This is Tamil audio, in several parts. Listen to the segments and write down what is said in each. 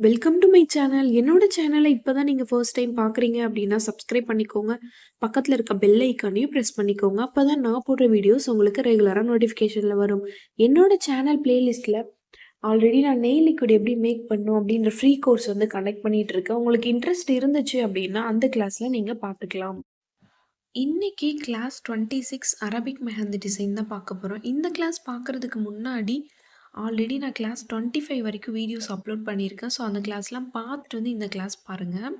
Welcome to my channel. என்னோட சேனலை இப்பதான் நீங்க ஃபர்ஸ்ட் டைம் பார்க்குறீங்க அப்படின்னா சப்ஸ்கிரைப் பண்ணிக்கோங்க. பக்கத்துல இருக்க பெல் ஐக்கானையும் பிரஸ் பண்ணிக்கோங்க. அப்பதான் நான் போடுற வீடியோஸ் உங்களுக்கு ரெகுலரா நோட்டிஃபிகேஷன்ல வரும். என்னோட சேனல் பிளேலிஸ்ட்ல ஆல்ரெடி நான் நெயில் லிக்விட் எப்படி மேக் பண்ணணும் அப்படின்ற ஃப்ரீ கோர்ஸ் வந்து கண்டக்ட் பண்ணிட்டு இருக்கேன். உங்களுக்கு இன்ட்ரெஸ்ட் இருந்துச்சு அப்படின்னா அந்த கிளாஸ்ல நீங்க பார்த்துக்கலாம். இன்னைக்கு கிளாஸ் 26 அரபிக் மெஹந்தி டிசைன் தான் பார்க்க போறோம். இந்த கிளாஸ் பார்க்கறதுக்கு முன்னாடி ஆல்ரெடி நான் கிளாஸ் 25 வரைக்கும் வீடியோஸ் அப்லோட் பண்ணியிருக்கேன். ஸோ அந்த கிளாஸ்லாம் பார்த்துட்டு வந்து இந்த கிளாஸ் பாருங்கள்.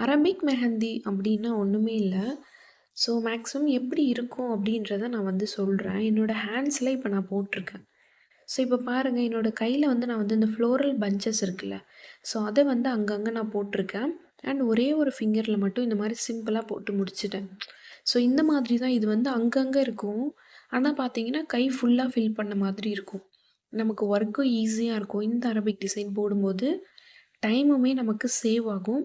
அரபிக் மெஹந்தி அப்படின்னா ஒன்றுமே இல்லை. ஸோ மேக்ஸிமம் எப்படி இருக்கும் அப்படின்றத நான் வந்து சொல்கிறேன். என்னோடய ஹேண்ட்ஸில் இப்போ நான் போட்டிருக்கேன். ஸோ இப்போ பாருங்கள், என்னோடய கையில் வந்து நான் வந்து இந்த ஃப்ளோரல் பஞ்சஸ் இருக்குல்ல, ஸோ அதை வந்து அங்கங்கே நான் போட்டிருக்கேன். அண்ட் ஒரே ஒரு ஃபிங்கரில் மட்டும் இந்த மாதிரி சிம்பிளாக போட்டு முடிச்சிட்டேன். ஸோ இந்த மாதிரி தான் இது வந்து அங்கங்கே இருக்கும். ஆனால் பார்த்தீங்கன்னா கை ஃபுல்லாக ஃபில் பண்ண மாதிரி இருக்கும். நமக்கு ஒர்க்கும் ஈஸியாக இருக்கும். இந்த அரபிக் டிசைன் போடும்போது டைமுமே நமக்கு சேவ் ஆகும்.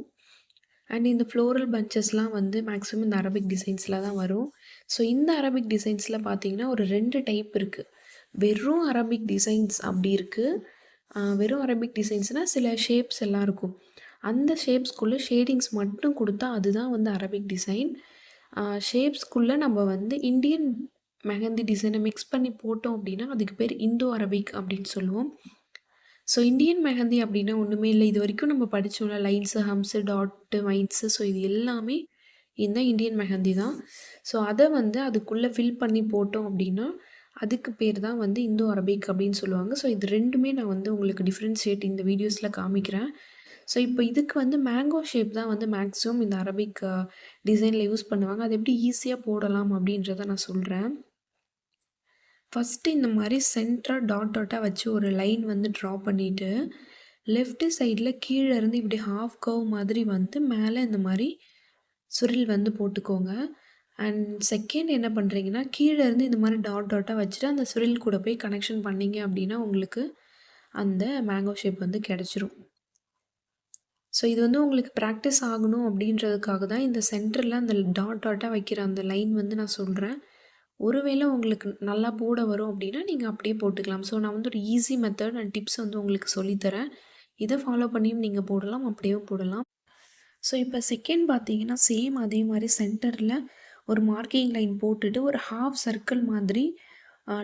அண்ட் இந்த ஃப்ளோரல் பஞ்சஸ்லாம் வந்து மேக்ஸிமம் இந்த அரபிக் டிசைன்ஸில் தான் வரும். ஸோ இந்த அரபிக் டிசைன்ஸில் பார்த்தீங்கன்னா ஒரு 2 டைப் இருக்குது. வெறும் அரபிக் டிசைன்ஸ் அப்படி இருக்குது. வெறும் அரபிக் டிசைன்ஸ்னால் சில ஷேப்ஸ் எல்லாம் இருக்கும். அந்த ஷேப்ஸ்குள்ளே ஷேடிங்ஸ் மட்டும் கொடுத்தா அதுதான் வந்து அரபிக் டிசைன். ஷேப்ஸ்குள்ளே நம்ம வந்து இந்தியன் மெஹந்தி டிசைனை மிக்ஸ் பண்ணி போட்டோம் அப்படின்னா அதுக்கு பேர் இந்தோ அரபிக் அப்படின்னு சொல்லுவோம். ஸோ இந்தியன் மெஹந்தி அப்படின்னா ஒன்றுமே இல்லை. இது வரைக்கும் நம்ம படித்தோம்ல, லைன்ஸு, ஹம்ஸு, டாட்டு, மைன்ஸு, ஸோ இது எல்லாமே இந்த இந்தியன் மெஹந்தி தான். ஸோ அதை வந்து அதுக்குள்ளே ஃபில் பண்ணி போட்டோம் அப்படின்னா அதுக்கு பேர் தான் வந்து இந்தோ அரபிக் அப்படின்னு சொல்லுவாங்க. ஸோ இது ரெண்டுமே நான் வந்து உங்களுக்கு டிஃப்ரென்ஷியேட் இந்த வீடியோஸில் காமிக்கிறேன். ஸோ இப்போ இதுக்கு வந்து மேங்கோ ஷேப் தான் வந்து மேக்ஸிமம் இந்த அரபிக் டிசைனில் யூஸ் பண்ணுவாங்க. அது எப்படி ஈஸியாக போடலாம் அப்படின்றத நான் சொல்கிறேன். ஃபஸ்ட்டு இந்த மாதிரி சென்டராக டாட்டாக வச்சு ஒரு லைன் வந்து ட்ரா பண்ணிவிட்டு லெஃப்ட்டு சைடில் கீழே இருந்து இப்படி ஹாஃப் கர்வ் மாதிரி வந்து மேலே இந்த மாதிரி சுரில் வந்து போட்டுக்கோங்க. அண்ட் செகண்ட் என்ன பண்ணுறீங்கன்னா கீழே இருந்து இந்த மாதிரி டாட்டாக வச்சுட்டு அந்த சுரில் கூட போய் கனெக்ஷன் பண்ணிங்க அப்படின்னா உங்களுக்கு அந்த மேங்கோ ஷேப் வந்து கிடச்சிரும். ஸோ இது வந்து உங்களுக்கு ப்ராக்டிஸ் ஆகணும் அப்படின்றதுக்காக தான் இந்த சென்டரில் அந்த டாட்டாக வைக்கிற அந்த லைன் வந்து நான் சொல்கிறேன். ஒருவேளை உங்களுக்கு நல்லா போட வரும் அப்படின்னா நீங்கள் அப்படியே போட்டுக்கலாம். ஸோ நான் வந்து ஒரு ஈஸி மெத்தட் அண்ட் டிப்ஸ் வந்து உங்களுக்கு சொல்லித்தரேன். இதை ஃபாலோ பண்ணியும் நீங்கள் போடலாம், அப்படியும் போடலாம். ஸோ இப்போ செகண்ட் பார்த்தீங்கன்னா சேம் அதே மாதிரி சென்டரில் ஒரு மார்க்கிங் லைன் போட்டுட்டு ஒரு ஹாஃப் சர்க்கிள் மாதிரி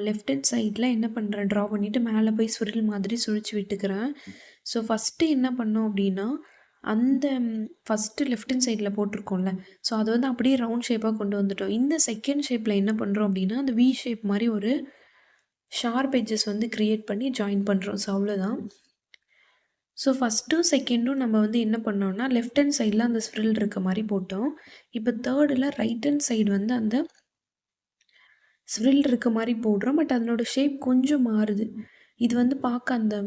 லெஃப்ட் ஹேண்ட் சைடில் என்ன பண்ணுறேன், ட்ரா பண்ணிவிட்டு மேலே போய் சுருள் மாதிரி சுழிச்சு விட்டுக்கிறேன். ஸோ ஃபஸ்ட்டு என்ன பண்ணோம் அப்படின்னா அந்த ஃபஸ்ட்டு லெஃப்ட் ஹேண்ட் சைடில் போட்டிருக்கோம்ல, ஸோ அது வந்து அப்படியே ரவுண்ட் ஷேப்பாக கொண்டு வந்துட்டோம். இந்த செகண்ட் ஷேப்பில் என்ன பண்ணுறோம் அப்படின்னா அந்த வி ஷேப் மாதிரி ஒரு ஷார்ப் எட்ஜஸ் வந்து க்ரியேட் பண்ணி ஜாயின் பண்ணுறோம். ஸோ அவ்வளோதான். ஸோ ஃபஸ்ட்டும் செகண்டும் நம்ம வந்து என்ன பண்ணோம்னா லெஃப்ட் ஹேண்ட் சைடில் அந்த ஸ்ப்ரில் இருக்க மாதிரி போட்டோம். இப்போ தேர்டில் ரைட் ஹேண்ட் சைடு வந்து அந்த ஸ்ப்ரில் இருக்க மாதிரி போடுறோம். பட் அதனோட ஷேப் கொஞ்சம் மாறுது. இது வந்து பார்க்க அந்த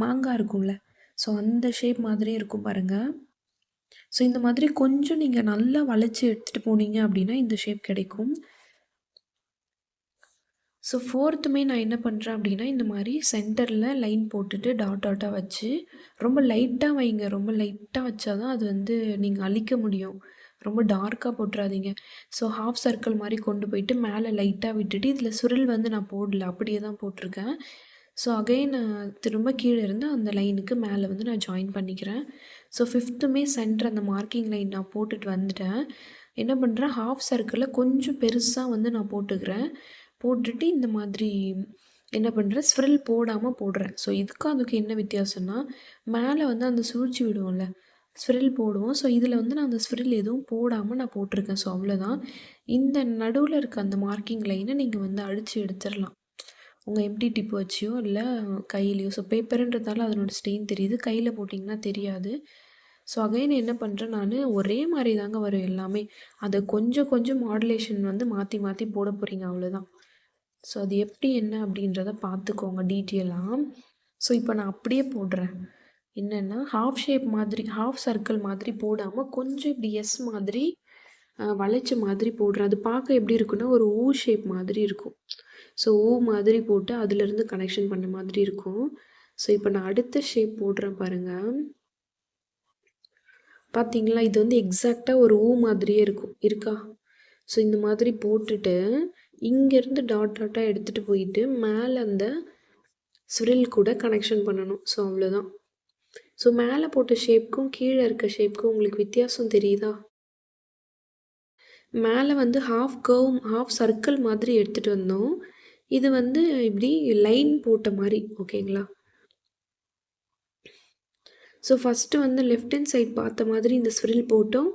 மாங்காய் இருக்கும்ல, ஸோ அந்த ஷேப் மாதிரியே இருக்கும் பாருங்கள். ஸோ இந்த மாதிரி கொஞ்சம் நீங்கள் நல்லா வளைச்சி எடுத்துகிட்டு போனீங்க அப்படின்னா இந்த ஷேப் கிடைக்கும். ஸோ ஃபோர்த்துமே நான் என்ன பண்ணுறேன் அப்படின்னா இந்த மாதிரி சென்டரில் லைன் போட்டுட்டு டாட்டாக வச்சு ரொம்ப லைட்டாக வைங்க. ரொம்ப லைட்டாக வச்சா தான் அது வந்து நீங்கள் அழிக்க முடியும். ரொம்ப டார்க்காக போட்டுறாதீங்க. ஸோ ஹாஃப் சர்க்கிள் மாதிரி கொண்டு போயிட்டு மேலே லைட்டாக விட்டுட்டு இதில் சுருள் வந்து நான் போடல, அப்படியே தான் போட்டிருக்கேன். ஸோ அகைன் திரும்ப கீழே இருந்து அந்த லைனுக்கு மேலே வந்து நான் ஜாயின் பண்ணிக்கிறேன். ஸோ ஃபிஃப்த்துமே சென்டர் அந்த மார்க்கிங் லைன் நான் போட்டுட்டு வந்துட்டேன். என்ன பண்ணுறேன், ஹாஃப் சர்க்கிளில் கொஞ்சம் பெருசாக வந்து நான் போட்டுட்டு இந்த மாதிரி என்ன பண்ணுறேன், ஸ்ப்ரில் போடாமல் போடுறேன். ஸோ இதுக்கும் அதுக்கு என்ன வித்தியாசம்னா மேலே வந்து அந்த சூழ்ச்சி விடுவோம்ல, ஸ்ப்ரில் போடுவோம். ஸோ இதில் வந்து நான் அந்த ஸ்ப்ரில் எதுவும் போடாமல் நான் போட்டிருக்கேன். ஸோ அவ்வளோதான். இந்த நடுவில் இருக்க அந்த மார்க்கிங் லைனை நீங்கள் வந்து அடித்து எடுத்துடலாம் உங்கள் எம்டி டிப் வச்சியோ இல்லை கையிலையோ. ஸோ பேப்பருன்றதால அதனோட ஸ்டெயின் தெரியுது, கையில் போட்டிங்கன்னா தெரியாது. ஸோ அகைன் என்ன பண்ணுறேன், நான் ஒரே மாதிரி தாங்க வரும் எல்லாமே. அதை கொஞ்சம் கொஞ்சம் மாடுலேஷன் வந்து மாற்றி மாற்றி போட போகிறீங்க, அவ்வளோதான். ஸோ அது எப்படி என்ன அப்படின்றத பார்த்துக்கோங்க டீட்டெயிலாக. ஸோ இப்போ நான் அப்படியே போடுறேன். என்னென்னா ஹாஃப் ஷேப் மாதிரி, ஹாஃப் சர்க்கிள் மாதிரி போடாமல் கொஞ்சம் இப்படி எஸ் மாதிரி வளைச்ச மாதிரி போடுறேன். அது பார்க்க எப்படி இருக்குன்னா ஒரு ஊ ஷேப் மாதிரி இருக்கும். ஸோ ஊ மாதிரி போட்டு அதுலேருந்து கனெக்ஷன் பண்ண மாதிரி இருக்கும். ஸோ இப்போ நான் அடுத்த ஷேப் போடுறேன் பாருங்கள். பார்த்தீங்களா, இது வந்து எக்ஸாக்டாக ஒரு ஊ மாதிரியே இருக்கா. ஸோ இந்த மாதிரி போட்டுட்டு இங்கேருந்து டாட்டாக எடுத்துகிட்டு போயிட்டு மேலே அந்த ஸ்விரில் கூட கனெக்ஷன் பண்ணணும். ஸோ அவ்வளோதான். ஸோ மேலே போட்ட ஷேப்க்கும் கீழே இருக்க ஷேப்க்கும் உங்களுக்கு வித்தியாசம் தெரியுதா? மேலே வந்து ஹாஃப் கர்வ் ஹாஃப் சர்க்கிள் மாதிரி எடுத்துகிட்டு வந்தோம். இது வந்து இப்படி லைன் போட்ட மாதிரி. ஓகேங்களா? ஸோ ஃபஸ்ட்டு வந்து லெஃப்ட் ஹேண்ட் சைட் பார்த்த மாதிரி இந்த ஸ்விரில் போட்டோம்.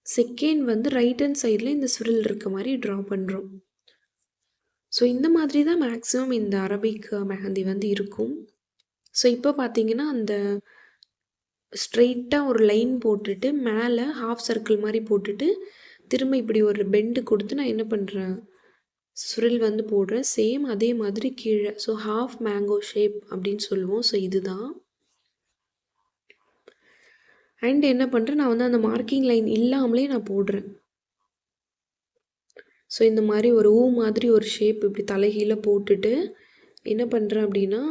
செகண்ட் வந்து ரைட் ஹேண்ட் சைடில் இந்த ஸ்விரில் இருக்க மாதிரி ட்ரா பண்ணுறோம். ஸோ இந்த மாதிரி தான் மேக்ஸிமம் இந்த அரபிக் மெஹந்தி வந்து இருக்கும். ஸோ இப்போ பார்த்தீங்கன்னா அந்த ஸ்ட்ரெயிட்டாக ஒரு லைன் போட்டுட்டு மேலே ஹாஃப் சர்க்கிள் மாதிரி போட்டுட்டு திரும்ப இப்படி ஒரு பெண்டு கொடுத்து நான் என்ன பண்ணுறேன், ஸ்விரில் வந்து போடுறேன். சேம் அதே மாதிரி கீழே. ஸோ ஹாஃப் மேங்கோ ஷேப் அப்படின்னு சொல்லுவோம். ஸோ இதுதான். அண்ட் என்ன பண்ணுறேன், நான் வந்து அந்த மார்க்கிங் லைன் இல்லாமலே நான் போடுறேன். ஸோ இந்த மாதிரி ஒரு மாதிரி ஒரு ஷேப் இப்படி தலைகீழ போட்டுட்டு என்ன பண்ணுறேன் அப்படின்னா,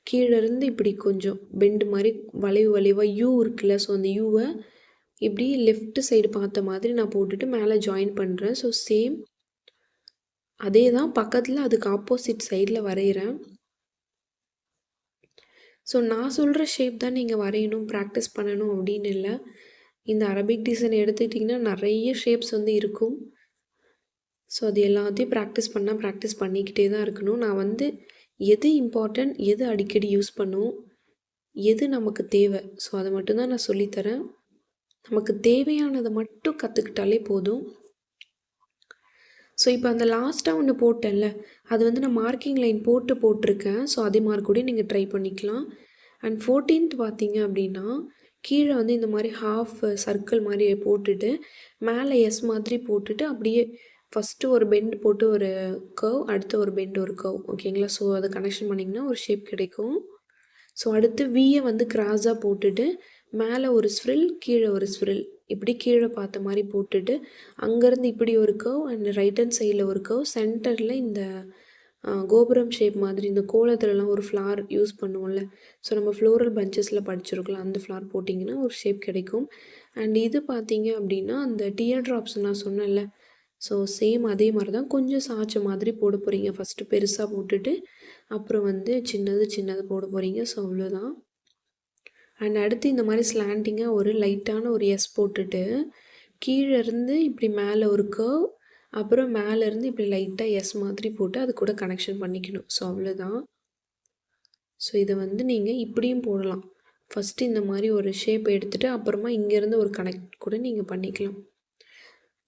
கீழேருந்து இப்படி கொஞ்சம் பெண்டு மாதிரி வளைவு வளைவாக யூ இருக்குல்ல, ஸோ அந்த யூவை இப்படி லெஃப்ட் சைடு பார்த்த மாதிரி நான் போட்டுட்டு மேலே ஜாயின் பண்ணுறேன். ஸோ சேம் அதே தான் பக்கத்தில் அதுக்கு ஆப்போசிட் சைடில் வரைகிறேன். ஸோ நான் சொல்கிற ஷேப் தான் நீங்கள் வரையணும், ப்ராக்டிஸ் பண்ணணும் அப்படின்னு இல்லை. இந்த அரபிக் டிசைன் எடுத்துக்கிட்டிங்கன்னா நிறைய ஷேப்ஸ் வந்து இருக்கும். ஸோ அது எல்லாத்தையும் ப்ராக்டிஸ் பண்ணிக்கிட்டே தான் இருக்கணும். நான் வந்து எது இம்பார்ட்டன்ட், எது அடிக்கடி யூஸ் பண்ணுவோம், எது நமக்கு தேவை, ஸோ அதை மட்டும்தான் நான் சொல்லித்தரேன். நமக்கு தேவையானதை மட்டும் கற்றுக்கிட்டாலே போதும். ஸோ இப்போ அந்த லாஸ்ட்டாக ஒன்று போட்டேன்ல, அது வந்து நான் மார்க்கிங் லைன் போட்டிருக்கேன். ஸோ அதே மார்க் கூட நீங்கள் ட்ரை பண்ணிக்கலாம். அண்ட் 14th பார்த்தீங்க அப்படின்னா கீழே வந்து இந்த மாதிரி ஹாஃப் சர்க்கிள் மாதிரி போட்டுட்டு மேலே எஸ் மாதிரி போட்டுட்டு அப்படியே ஃபஸ்ட்டு ஒரு பெண்ட் போட்டு ஒரு கர்வ், அடுத்து ஒரு பெண்ட் ஒரு கர்வ். ஓகேங்களா? ஸோ அதை கனெக்ஷன் பண்ணிங்கன்னா ஒரு ஷேப் கிடைக்கும். ஸோ அடுத்து வியை வந்து கிராஸாக போட்டுட்டு மேலே ஒரு ஸ்விரில், கீழே ஒரு ஸ்விரில், இப்படி கீழே பார்த்த மாதிரி போட்டுட்டு அங்கேருந்து இப்படி ஒரு கர்வ் அண்ட் ரைட் ஹேண்ட் சைடில் ஒரு கர்வ், சென்டரில் இந்த கோபுரம் ஷேப் மாதிரி இந்த கோலத்துலலாம் ஒரு ஃப்ளார் யூஸ் பண்ணுவோம்ல, ஸோ நம்ம ஃப்ளோரல் பஞ்சஸில் படிச்சிருக்கலாம், அந்த ஃப்ளார் போட்டிங்கன்னா ஒரு ஷேப் கிடைக்கும். அண்ட் இது பார்த்தீங்க அப்படின்னா அந்த டியர் ட்ராப்ஸ் நான் சொன்னேன்ல, ஸோ சேம் அதே மாதிரி தான் கொஞ்சம் சாய்ச்ச மாதிரி போட போகிறீங்க. ஃபஸ்ட்டு பெருசாக போட்டுட்டு அப்புறம் வந்து சின்னது போட போகிறீங்க. ஸோ அவ்வளோதான். அண்ட் அடுத்து இந்த மாதிரி ஸ்லாண்டிங்காக ஒரு லைட்டான ஒரு எஸ் போட்டுட்டு கீழே இருந்து இப்படி மேலே ஒரு கர்வ், அப்புறம் மேலேருந்து இப்படி லைட்டாக எஸ் மாதிரி போட்டு அது கூட கனெக்ஷன் பண்ணிக்கணும். ஸோ அவ்வளோதான். ஸோ இதை வந்து நீங்கள் இப்படியும் போடலாம். ஃபஸ்ட்டு இந்த மாதிரி ஒரு ஷேப் எடுத்துகிட்டு அப்புறமா இங்கேருந்து ஒரு கனெக்ட் கூட நீங்கள் பண்ணிக்கலாம்.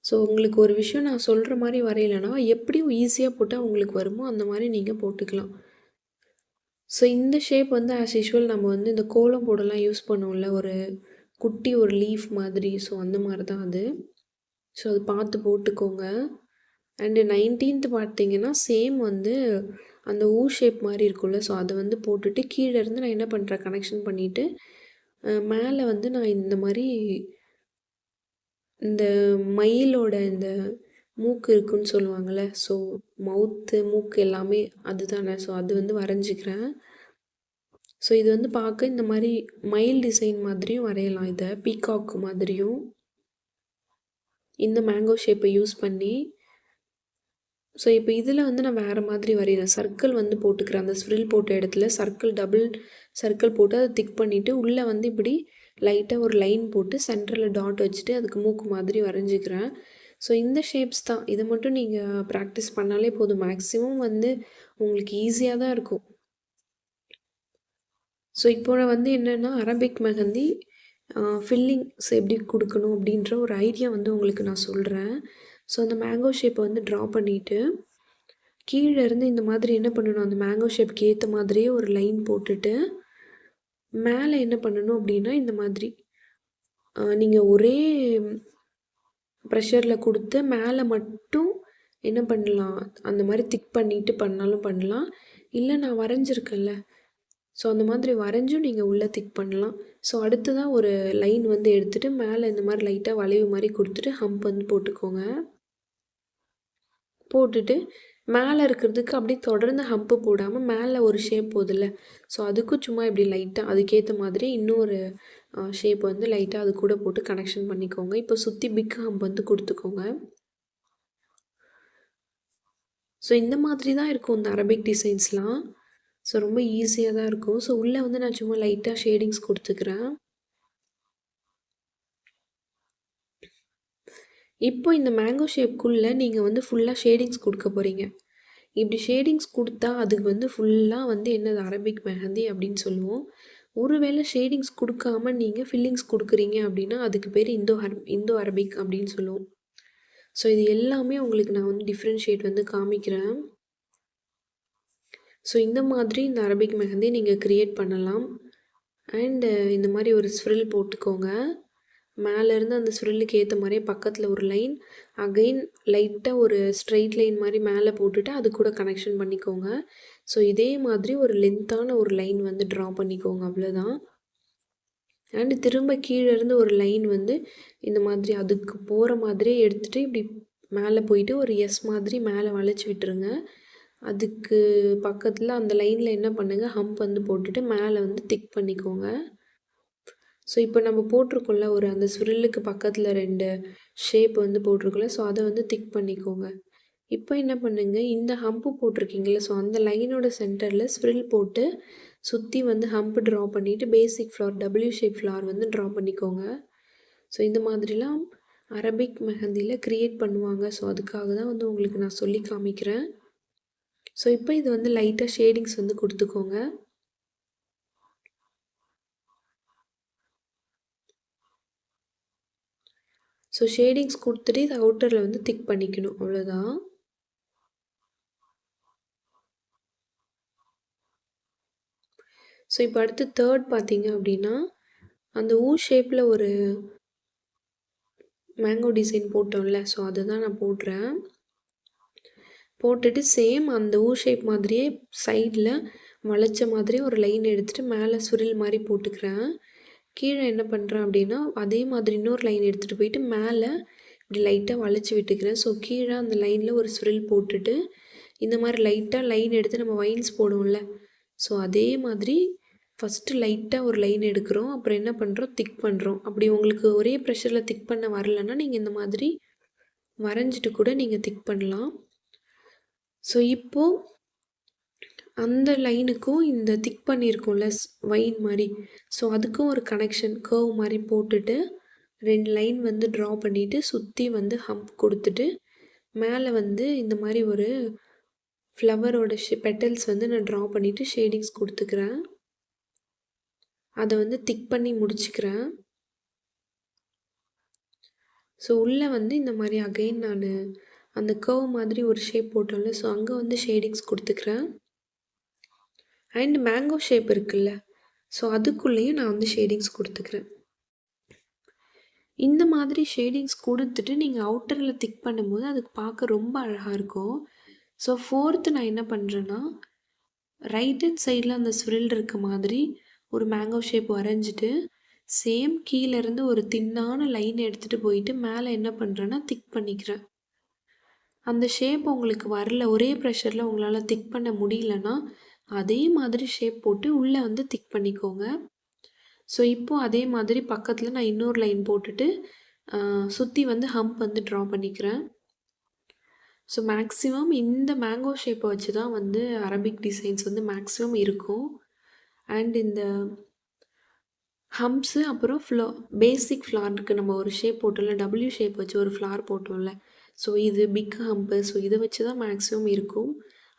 ஸோ உங்களுக்கு ஒரு விஷயம் நான் சொல்கிற மாதிரி வரையலைன்னா எப்படியும் ஈஸியாக போட்டால் உங்களுக்கு வருமோ அந்த மாதிரி நீங்கள் போட்டுக்கலாம். ஸோ இந்த ஷேப் வந்து ஆஸ் யூஷுவல் நம்ம வந்து இந்த கோலம் போடலாம் யூஸ் பண்ணுவோம்ல, ஒரு குட்டி ஒரு லீஃப் மாதிரி. ஸோ அந்த மாதிரி தான் அது. ஸோ அது பார்த்து போட்டுக்கோங்க. அண்டு 19th பார்த்தீங்கன்னா சேம் வந்து அந்த ஷேப் மாதிரி இருக்கும்ல, ஸோ அதை வந்து போட்டுட்டு கீழே இருந்து நான் என்ன பண்ணுறேன், கனெக்ஷன் பண்ணிவிட்டு மேலே வந்து நான் இந்த மாதிரி இந்த மயிலோட இந்த மூக்கு இருக்குன்னு சொல்லுவாங்கள்ல, ஸோ மவுத்து மூக்கு எல்லாமே அதுதானே, ஸோ அது வந்து வரைஞ்சிக்கிறேன். ஸோ இது வந்து பார்க்க இந்த மாதிரி மயில் டிசைன் மாதிரியும் வரையலாம், இதை பீகாக் மாதிரியும் இந்த மேங்கோ ஷேப்பை யூஸ் பண்ணி. ஸோ இப்போ இதில் வந்து நான் வேறு மாதிரி வரைகிறேன். சர்க்கிள் வந்து போட்டுக்கிறேன். அந்த ஸ்விரில் போட்ட இடத்துல சர்க்கிள், டபுள் சர்க்கிள் போட்டு அதை திக் பண்ணிவிட்டு உள்ளே வந்து இப்படி லைட்டாக ஒரு லைன் போட்டு சென்டரில் டாட் வச்சுட்டு அதுக்கு மூக்கு மாதிரி வரைஞ்சிக்கிறேன். ஸோ இந்த ஷேப்ஸ் தான். இதை மட்டும் நீங்கள் ப்ராக்டிஸ் பண்ணாலே போதும். மேக்ஸிமம் வந்து உங்களுக்கு ஈஸியாக தான் இருக்கும். ஸோ இப்போ நான் வந்து என்னென்னா அரபிக் மெஹந்தி ஃபில்லிங்ஸ் எப்படி கொடுக்கணும் அப்படின்ற ஒரு ஐடியா வந்து உங்களுக்கு நான் சொல்கிறேன். ஸோ அந்த மேங்கோ ஷேப்பை வந்து ட்ரா பண்ணிவிட்டு கீழே இருந்து இந்த மாதிரி என்ன பண்ணணும், அந்த மேங்கோ ஷேப்க்கு ஏற்ற மாதிரியே ஒரு லைன் போட்டுட்டு மேலே என்ன பண்ணணும் அப்படின்னா இந்த மாதிரி நீங்கள் ஒரே ப்ரெஷரில் கொடுத்து மேலே மட்டும் என்ன பண்ணலாம், அந்த மாதிரி திக் பண்ணிவிட்டு பண்ணாலும் பண்ணலாம். இல்லை நான் வரைஞ்சிருக்கேன்ல, ஸோ அந்த மாதிரி வரைஞ்சும் நீங்கள் உள்ளே திக் பண்ணலாம். ஸோ அடுத்ததாக ஒரு லைன் வந்து எடுத்துகிட்டு மேலே இந்த மாதிரி லைட்டாக வளைவு மாதிரி கொடுத்துட்டு ஹம்ப் வந்து போட்டுக்கோங்க. போட்டுட்டு மேலே இருக்கிறதுக்கு அப்படியே தொடர்ந்து ஹம்ப்பு போடாமல் மேலே ஒரு ஷேப் போதில்ல, ஸோ அதுக்கும் சும்மா இப்படி லைட்டாக அதுக்கேற்ற மாதிரி இன்னொரு ஷேப் வந்து லைட்டாக அது கூட போட்டு கனெக்ஷன் பண்ணிக்கோங்க. இப்போ சுற்றி பிக் ஹம்ப் வந்து கொடுத்துக்கோங்க. ஸோ இந்த மாதிரி தான் இருக்கும் இந்த அரபிக் டிசைன்ஸ்லாம். ஸோ ரொம்ப ஈஸியா தான் இருக்கும். ஸோ உள்ள வந்து நான் சும்மா லைட்டா ஷேடிங்ஸ் குடுத்துக்கிறேன். இப்போ இந்த மேங்கோ ஷேப்க்குள்ள நீங்க வந்து ஃபுல்லா ஷேடிங்ஸ் குடுக்க போறீங்க. இப்படி ஷேடிங்ஸ் குடுத்தா அதுக்கு வந்து ஃபுல்லா வந்து என்னது அரபிக் மெஹந்தி அப்படின்னு சொல்லுவோம். ஒருவேளை ஷேடிங்ஸ் குடுக்காம நீங்க ஃபில்லிங்ஸ் குடுக்குறீங்க அப்படின்னா, அதுக்கு பேரு இந்தோ அரபிக் அப்படின்னு சொல்லுவோம். ஸோ இது எல்லாமே உங்களுக்கு நான் வந்து டிஃபரன்ஷியேட் வந்து காமிக்கிறேன். ஸோ இந்த மாதிரி இந்த அரபிக் மெஹந்தி நீங்க கிரியேட் பண்ணலாம். அண்டு இந்த மாரி ஒரு ஸ்ப்ரில் போட்டுக்கோங்க. மேலேருந்து அந்த ஸ்ப்ரில்லுக்கு ஏத்த மாரியே பக்கத்துல ஒரு லைன், அகைன் லைட்டா ஒரு ஸ்ட்ரெய்ட் லைன் மாரி மேலே போட்டுட்டு அது கூட கனெக்ஷன் பண்ணிக்கோங்க. ஸோ இதே மாதிரி ஒரு லென்த்தான ஒரு லைன் வந்து ட்ரா பண்ணிக்கோங்க அவ்வளோதான். அண்டு திரும்ப கீழேருந்து ஒரு லைன் வந்து இந்த மாதிரி அதுக்கு போகிற மாதிரியே எடுத்துகிட்டு இப்படி மேலே போயிட்டு ஒரு எஸ் மாதிரி மேலே வளைச்சி விட்டுருங்க. அதுக்கு பக்கத்தில் அந்த லைனில் என்ன பண்ணுங்கள், ஹம்ப் வந்து போட்டுட்டு மேலே வந்து திக் பண்ணிக்கோங்க. ஸோ இப்போ நம்ம போட்டிருக்கோம்ல ஒரு அந்த ஸ்ப்ரில்லுக்கு பக்கத்தில் 2 ஷேப் வந்து போட்டிருக்கோம்ல, ஸோ அதை வந்து திக் பண்ணிக்கோங்க. இப்போ என்ன பண்ணுங்க, இந்த ஹம்ப்பு போட்டிருக்கீங்கல்ல, ஸோ அந்த லைனோட சென்டரில் ஸ்ப்ரில் போட்டு சுற்றி வந்து ஹம்ப் ட்ரா பண்ணிவிட்டு பேசிக் ஃப்ளார் டபிள்யூ ஷேப் ஃப்ளார் வந்து ட்ரா பண்ணிக்கோங்க. ஸோ இந்த மாதிரிலாம் அரபிக் மெஹந்தியில் க்ரியேட் பண்ணுவாங்க. ஸோ அதுக்காக தான் வந்து உங்களுக்கு நான் சொல்லி காமிக்கிறேன். ஸோ இப்போ இது வந்து லைட்டாக ஷேடிங்ஸ் வந்து கொடுத்துக்கோங்க. ஸோ ஷேடிங்ஸ் கொடுத்துட்டு இதை அவுட்டரில் வந்து திக் பண்ணிக்கணும், அவ்வளோதான். ஸோ இப்போ அடுத்து தேர்ட் பார்த்தீங்க அப்படின்னா, அந்த ஊ ஷேப்பில் ஒரு மேங்கோ டிசைன் போட்டோம்ல, ஸோ அதை தான் நான் போடுறேன். போட்டுட்டு சேம் அந்த ஊ ஷேப் மாதிரியே சைடில் வளைச்ச மாதிரி ஒரு லைன் எடுத்துகிட்டு மேலே சுருள் மாதிரி போட்டுக்கிறேன். கீழே என்ன பண்ணுறேன் அப்படின்னா, அதே மாதிரி இன்னொரு லைன் எடுத்துகிட்டு போயிட்டு மேலே இப்படி லைட்டாக வளைச்சி விட்டுக்கிறேன். ஸோ கீழே அந்த லைனில் ஒரு சுருள் போட்டுட்டு இந்த மாதிரி லைட்டாக லைன் எடுத்து நம்ம வைன்ஸ் போடுவோம்ல, ஸோ அதே மாதிரி ஃபஸ்ட்டு லைட்டாக ஒரு லைன் எடுக்கிறோம். அப்புறம் என்ன பண்ணுறோம், திக் பண்ணுறோம். அப்படி உங்களுக்கு ஒரே ப்ரெஷரில் திக் பண்ண வரலன்னா நீங்கள் இந்த மாதிரி வரைஞ்சிட்டு கூட நீங்கள் திக் பண்ணலாம். ஸோ இப்போது அந்த லைனுக்கும் இந்த திக் பண்ணியிருக்கோம்ல வைன் மாதிரி, ஸோ அதுக்கும் ஒரு கனெக்ஷன் கர்வ் மாதிரி போட்டுட்டு 2 லைன் வந்து ட்ரா பண்ணிவிட்டு சுற்றி வந்து ஹம்ப் கொடுத்துட்டு மேலே வந்து இந்த மாதிரி ஒரு ஃப்ளவரோட பெட்டல்ஸ் வந்து நான் ட்ரா பண்ணிவிட்டு ஷேடிங்ஸ் கொடுத்துக்கிறேன். அதை வந்து திக் பண்ணி முடிச்சுக்கிறேன். ஸோ உள்ளே வந்து இந்த மாதிரி அகைன் நான் அந்த கர்வ் மாதிரி ஒரு ஷேப் போட்டோம்ல, ஸோ அங்கே வந்து ஷேடிங்ஸ் கொடுத்துக்கிறேன். அண்ட் மேங்கோ ஷேப் இருக்குல்ல, ஸோ அதுக்குள்ளேயும் நான் வந்து ஷேடிங்ஸ் கொடுத்துக்கிறேன். இந்த மாதிரி ஷேடிங்ஸ் கொடுத்துட்டு நீங்கள் அவுட்டரில் திக் பண்ணும்போது அதுக்கு பார்க்க ரொம்ப அழகாக இருக்கும். ஸோ ஃபோர்த்து நான் என்ன பண்ணுறேன்னா, ரைட் ஹேண்ட் சைடில் அந்த ஸ்விரில் இருக்க மாதிரி ஒரு மேங்கோ ஷேப் வரைஞ்சிட்டு சேம் கீழேருந்து ஒரு தின்னான லைன் எடுத்துகிட்டு போயிட்டு மேலே என்ன பண்ணுறேன்னா திக் பண்ணிக்கிறேன். அந்த ஷேப் உங்களுக்கு வரல, ஒரே ப்ரெஷரில் உங்களால் திக் பண்ண முடியலன்னா அதே மாதிரி ஷேப் போட்டு உள்ளே வந்து திக் பண்ணிக்கோங்க. ஸோ இப்போது அதே மாதிரி பக்கத்தில் நான் இன்னொரு லைன் போட்டுட்டு சுற்றி வந்து ஹம்ப் வந்து ட்ரா பண்ணிக்கிறேன். ஸோ மேக்ஸிமம் இந்த மேங்கோ ஷேப்பை வச்சு தான் வந்து அரபிக் டிசைன்ஸ் வந்து மேக்ஸிமம் இருக்கும். அண்ட் இந்த ஹம்ப்ஸு அப்புறம் பேசிக் ஃப்ளாருக்கு நம்ம ஒரு ஷேப் போட்டோம்ல, டபிள்யூ ஷேப் வச்சு ஒரு ஃப்ளார் போட்டோம்ல, ஸோ இது பிக் ஹம்ப்பு. ஸோ இதை வச்சு தான் மேக்ஸிமம் இருக்கும்.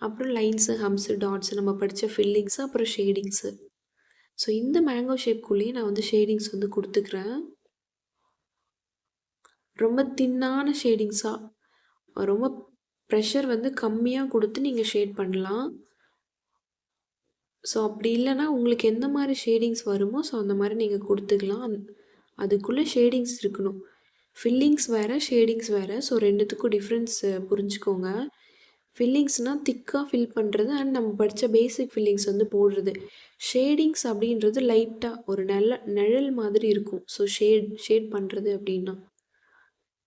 அப்புறம் லைன்ஸு, ஹம்ப்ஸு, டாட்ஸு நம்ம படித்த ஃபில்லிங்ஸு, அப்புறம் ஷேடிங்ஸு. ஸோ இந்த மேங்கோ ஷேப்குள்ளேயே நான் வந்து ஷேடிங்ஸ் வந்து கொடுத்துக்கிறேன். ரொம்ப தின்னான ஷேடிங்ஸாக, ரொம்ப ப்ரெஷர் வந்து கம்மியாக கொடுத்து நீங்கள் ஷேட் பண்ணலாம். ஸோ அப்படி இல்லைன்னா உங்களுக்கு எந்த மாதிரி ஷேடிங்ஸ் வருமோ ஸோ அந்த மாதிரி நீங்கள் கொடுத்துக்கலாம். அதுக்குள்ளே ஷேடிங்ஸ் இருக்கணும். ஃபில்லிங்ஸ் வேறு, ஷேடிங்ஸ் வேறு. ஸோ ரெண்டுத்துக்கும் டிஃப்ரென்ஸ் புரிஞ்சுக்கோங்க. ஃபில்லிங்ஸ்னால் திக்காக ஃபில் பண்ணுறது அண்ட் நம்ம படித்த பேசிக் ஃபில்லிங்ஸ் வந்து போடுறது. ஷேடிங்ஸ் அப்படின்றது லைட்டாக ஒரு நிழல் மாதிரி இருக்கும். ஸோ ஷேட் பண்ணுறது அப்படின்னா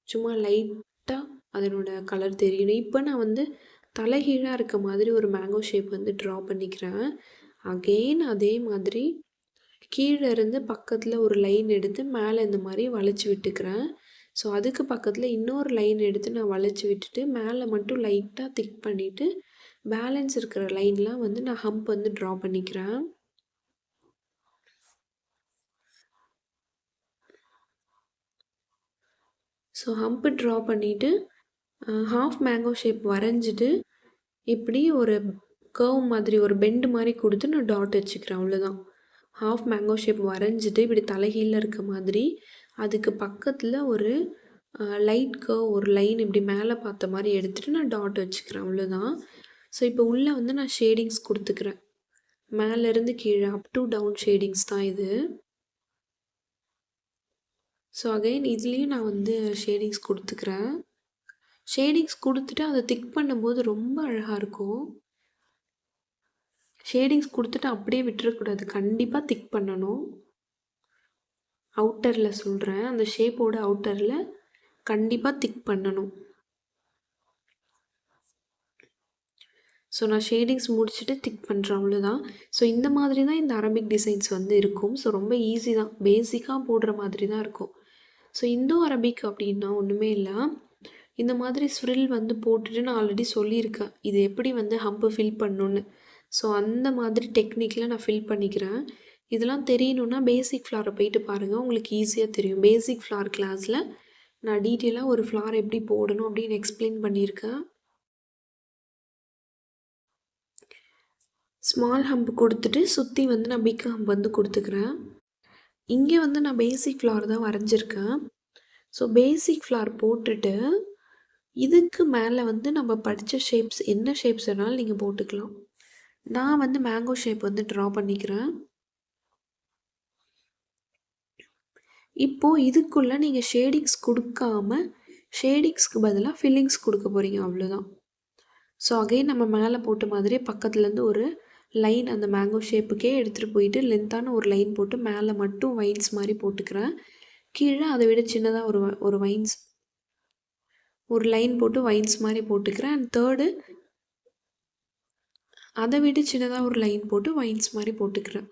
சும்மா லைட்டாக அதனோட கலர் தெரியணும். இப்போ நான் வந்து தலைகீழாக இருக்க மாதிரி ஒரு மேங்கோ ஷேப் வந்து ட்ரா பண்ணிக்கிறேன். அகெயின் அதே மாதிரி கீழே இருந்து பக்கத்தில் ஒரு லைன் எடுத்து மேலே இந்த மாதிரி வளைச்சி விட்டுக்கிறேன். ஸோ அதுக்கு பக்கத்தில் இன்னொரு லைன் எடுத்து நான் வளைச்சி விட்டுட்டு மேலே மட்டும் லைட்டாக திக் பண்ணிவிட்டு பேலன்ஸ் இருக்கிற லைன்லாம் வந்து நான் ஹம்ப் வந்து ட்ரா பண்ணிக்கிறேன். ஸோ ஹம்ப் ட்ரா பண்ணிவிட்டு ஹாஃப் மேங்கோ ஷேப் வரைஞ்சிட்டு இப்படி ஒரு கர்வ் மாதிரி ஒரு பெண்டு மாதிரி கொடுத்து நான் டாட் வச்சுக்கிறேன். அவ்வளோதான். ஹாஃப் மேங்கோ ஷேப் வரைஞ்சிட்டு இப்படி தலைகீழ இருக்க மாதிரி அதுக்கு பக்கத்தில் ஒரு லைட் கர்வ் ஒரு லைன் இப்படி மேலே பார்த்த மாதிரி எடுத்துகிட்டு நான் டாட் வச்சுக்கிறேன். அவ்வளோதான். ஸோ இப்போ உள்ளே வந்து நான் ஷேடிங்ஸ் கொடுத்துக்கிறேன். மேலேருந்து கீழே அப் டு டவுன் ஷேடிங்ஸ் தான் இது. ஸோ அகைன் இதுலேயும் நான் வந்து ஷேடிங்ஸ் கொடுத்துக்கிறேன். ஷேடிங்ஸ் கொடுத்துட்டு அதை திக் பண்ணும்போது ரொம்ப அழகாக இருக்கும். ஷேடிங்ஸ் கொடுத்துட்டு அப்படியே விட்டுறக்கூடாது, கண்டிப்பாக திக் பண்ணணும். அவுட்டரில் சொல்கிறேன், அந்த ஷேப்போட அவுட்டரில் கண்டிப்பாக திக் பண்ணணும். ஸோ நான் ஷேடிங்ஸ் முடிச்சுட்டு திக் பண்ணுறேன். அவ்வளோதான். ஸோ இந்த மாதிரி தான் இந்த அரபிக் டிசைன்ஸ் வந்து இருக்கும். ஸோ ரொம்ப ஈஸி தான், பேசிக்காக போடுற மாதிரி தான் இருக்கும். ஸோ இந்தோ அரபிக் அப்படின்னா ஒன்றுமே இல்லை, இந்த மாதிரி ஸ்ப்ரில் வந்து போட்டுட்டு நான் ஆல்ரெடி சொல்லியிருக்கேன் இது எப்படி வந்து ஹம்பு ஃபில் பண்ணணுன்னு. ஸோ அந்த மாதிரி டெக்னிக்கில் நான் ஃபில் பண்ணிக்கிறேன். இதெல்லாம் தெரியணுன்னா பேசிக் ஃப்ளாரை போயிட்டு பாருங்கள், உங்களுக்கு ஈஸியாக தெரியும். பேசிக் ஃப்ளார் கிளாஸில் நான் டீட்டெயிலாக ஒரு ஃப்ளார் எப்படி போடணும் அப்படின்னு எக்ஸ்பிளைன் பண்ணியிருக்கேன். ஸ்மால் ஹம்ப் கொடுத்துட்டு சுற்றி வந்து நான் பிக் ஹம்ப் வந்து கொடுத்துக்கிறேன். இங்கே வந்து நான் பேசிக் ஃப்ளார் தான் வரைஞ்சிருக்கேன். ஸோ பேசிக் ஃப்ளார் போட்டுட்டு இதுக்கு மேலே வந்து நம்ம படித்த ஷேப்ஸ் என்ன ஷேப்ஸ் வேணாலும் நீங்கள் போட்டுக்கலாம். நான் வந்து மேங்கோ ஷேப் வந்து ட்ரா பண்ணிக்கிறேன். இப்போது இதுக்குள்ளே நீங்கள் ஷேடிங்ஸ் கொடுக்காம ஷேடிங்ஸ்க்கு பதிலாக ஃபில்லிங்ஸ் கொடுக்க போகிறீங்க. அவ்வளோதான். ஸோ அகைன் நம்ம மேலே போட்ட மாதிரியே பக்கத்துலேருந்து ஒரு லைன் அந்த மேங்கோ ஷேப்புக்கே எடுத்துகிட்டு போயிட்டு லென்த்தான ஒரு லைன் போட்டு மேலே மட்டும் வைன்ஸ் மாதிரி போட்டுக்கிறேன். கீழே அதை விட சின்னதாக ஒரு வைன்ஸ் ஒரு லைன் போட்டு வைன்ஸ் மாதிரி போட்டுக்கிறேன். அண்ட் தேர்டு அதை விட சின்னதாக ஒரு லைன் போட்டு வைன்ஸ் மாதிரி போட்டுக்கிறேன்.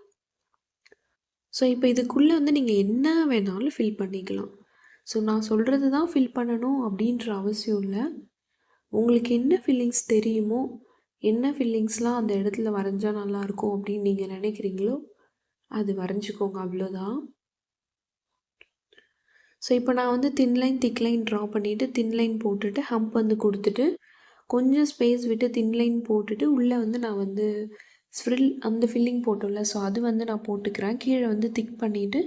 ஸோ இப்போ இதுக்குள்ளே வந்து நீங்கள் என்ன வேணாலும் ஃபில் பண்ணிக்கலாம். ஸோ நான் சொல்கிறது தான் ஃபில் பண்ணணும் அப்படின்ற அவசியம் இல்லை. உங்களுக்கு என்ன ஃபில்லிங்ஸ் தெரியுமோ, என்ன ஃபில்லிங்ஸ்லாம் அந்த இடத்துல வரைஞ்சா நல்லாயிருக்கும் அப்படின்னு நீங்கள் நினைக்கிறீங்களோ அது வரைஞ்சிக்கோங்க. அவ்வளோதான். ஸோ இப்போ நான் வந்து thin line thick line draw பண்ணிவிட்டு தின் லைன் போட்டுட்டு ஹம்ப் வந்து கொடுத்துட்டு கொஞ்சம் ஸ்பேஸ் விட்டு தின் லைன் போட்டுட்டு உள்ளே வந்து நான் வந்து ஸ்ப்ரில் அந்த ஃபில்லிங் போட்டோம்ல, ஸோ அது வந்து நான் போட்டுக்கிறேன். கீழே வந்து திக் பண்ணிவிட்டு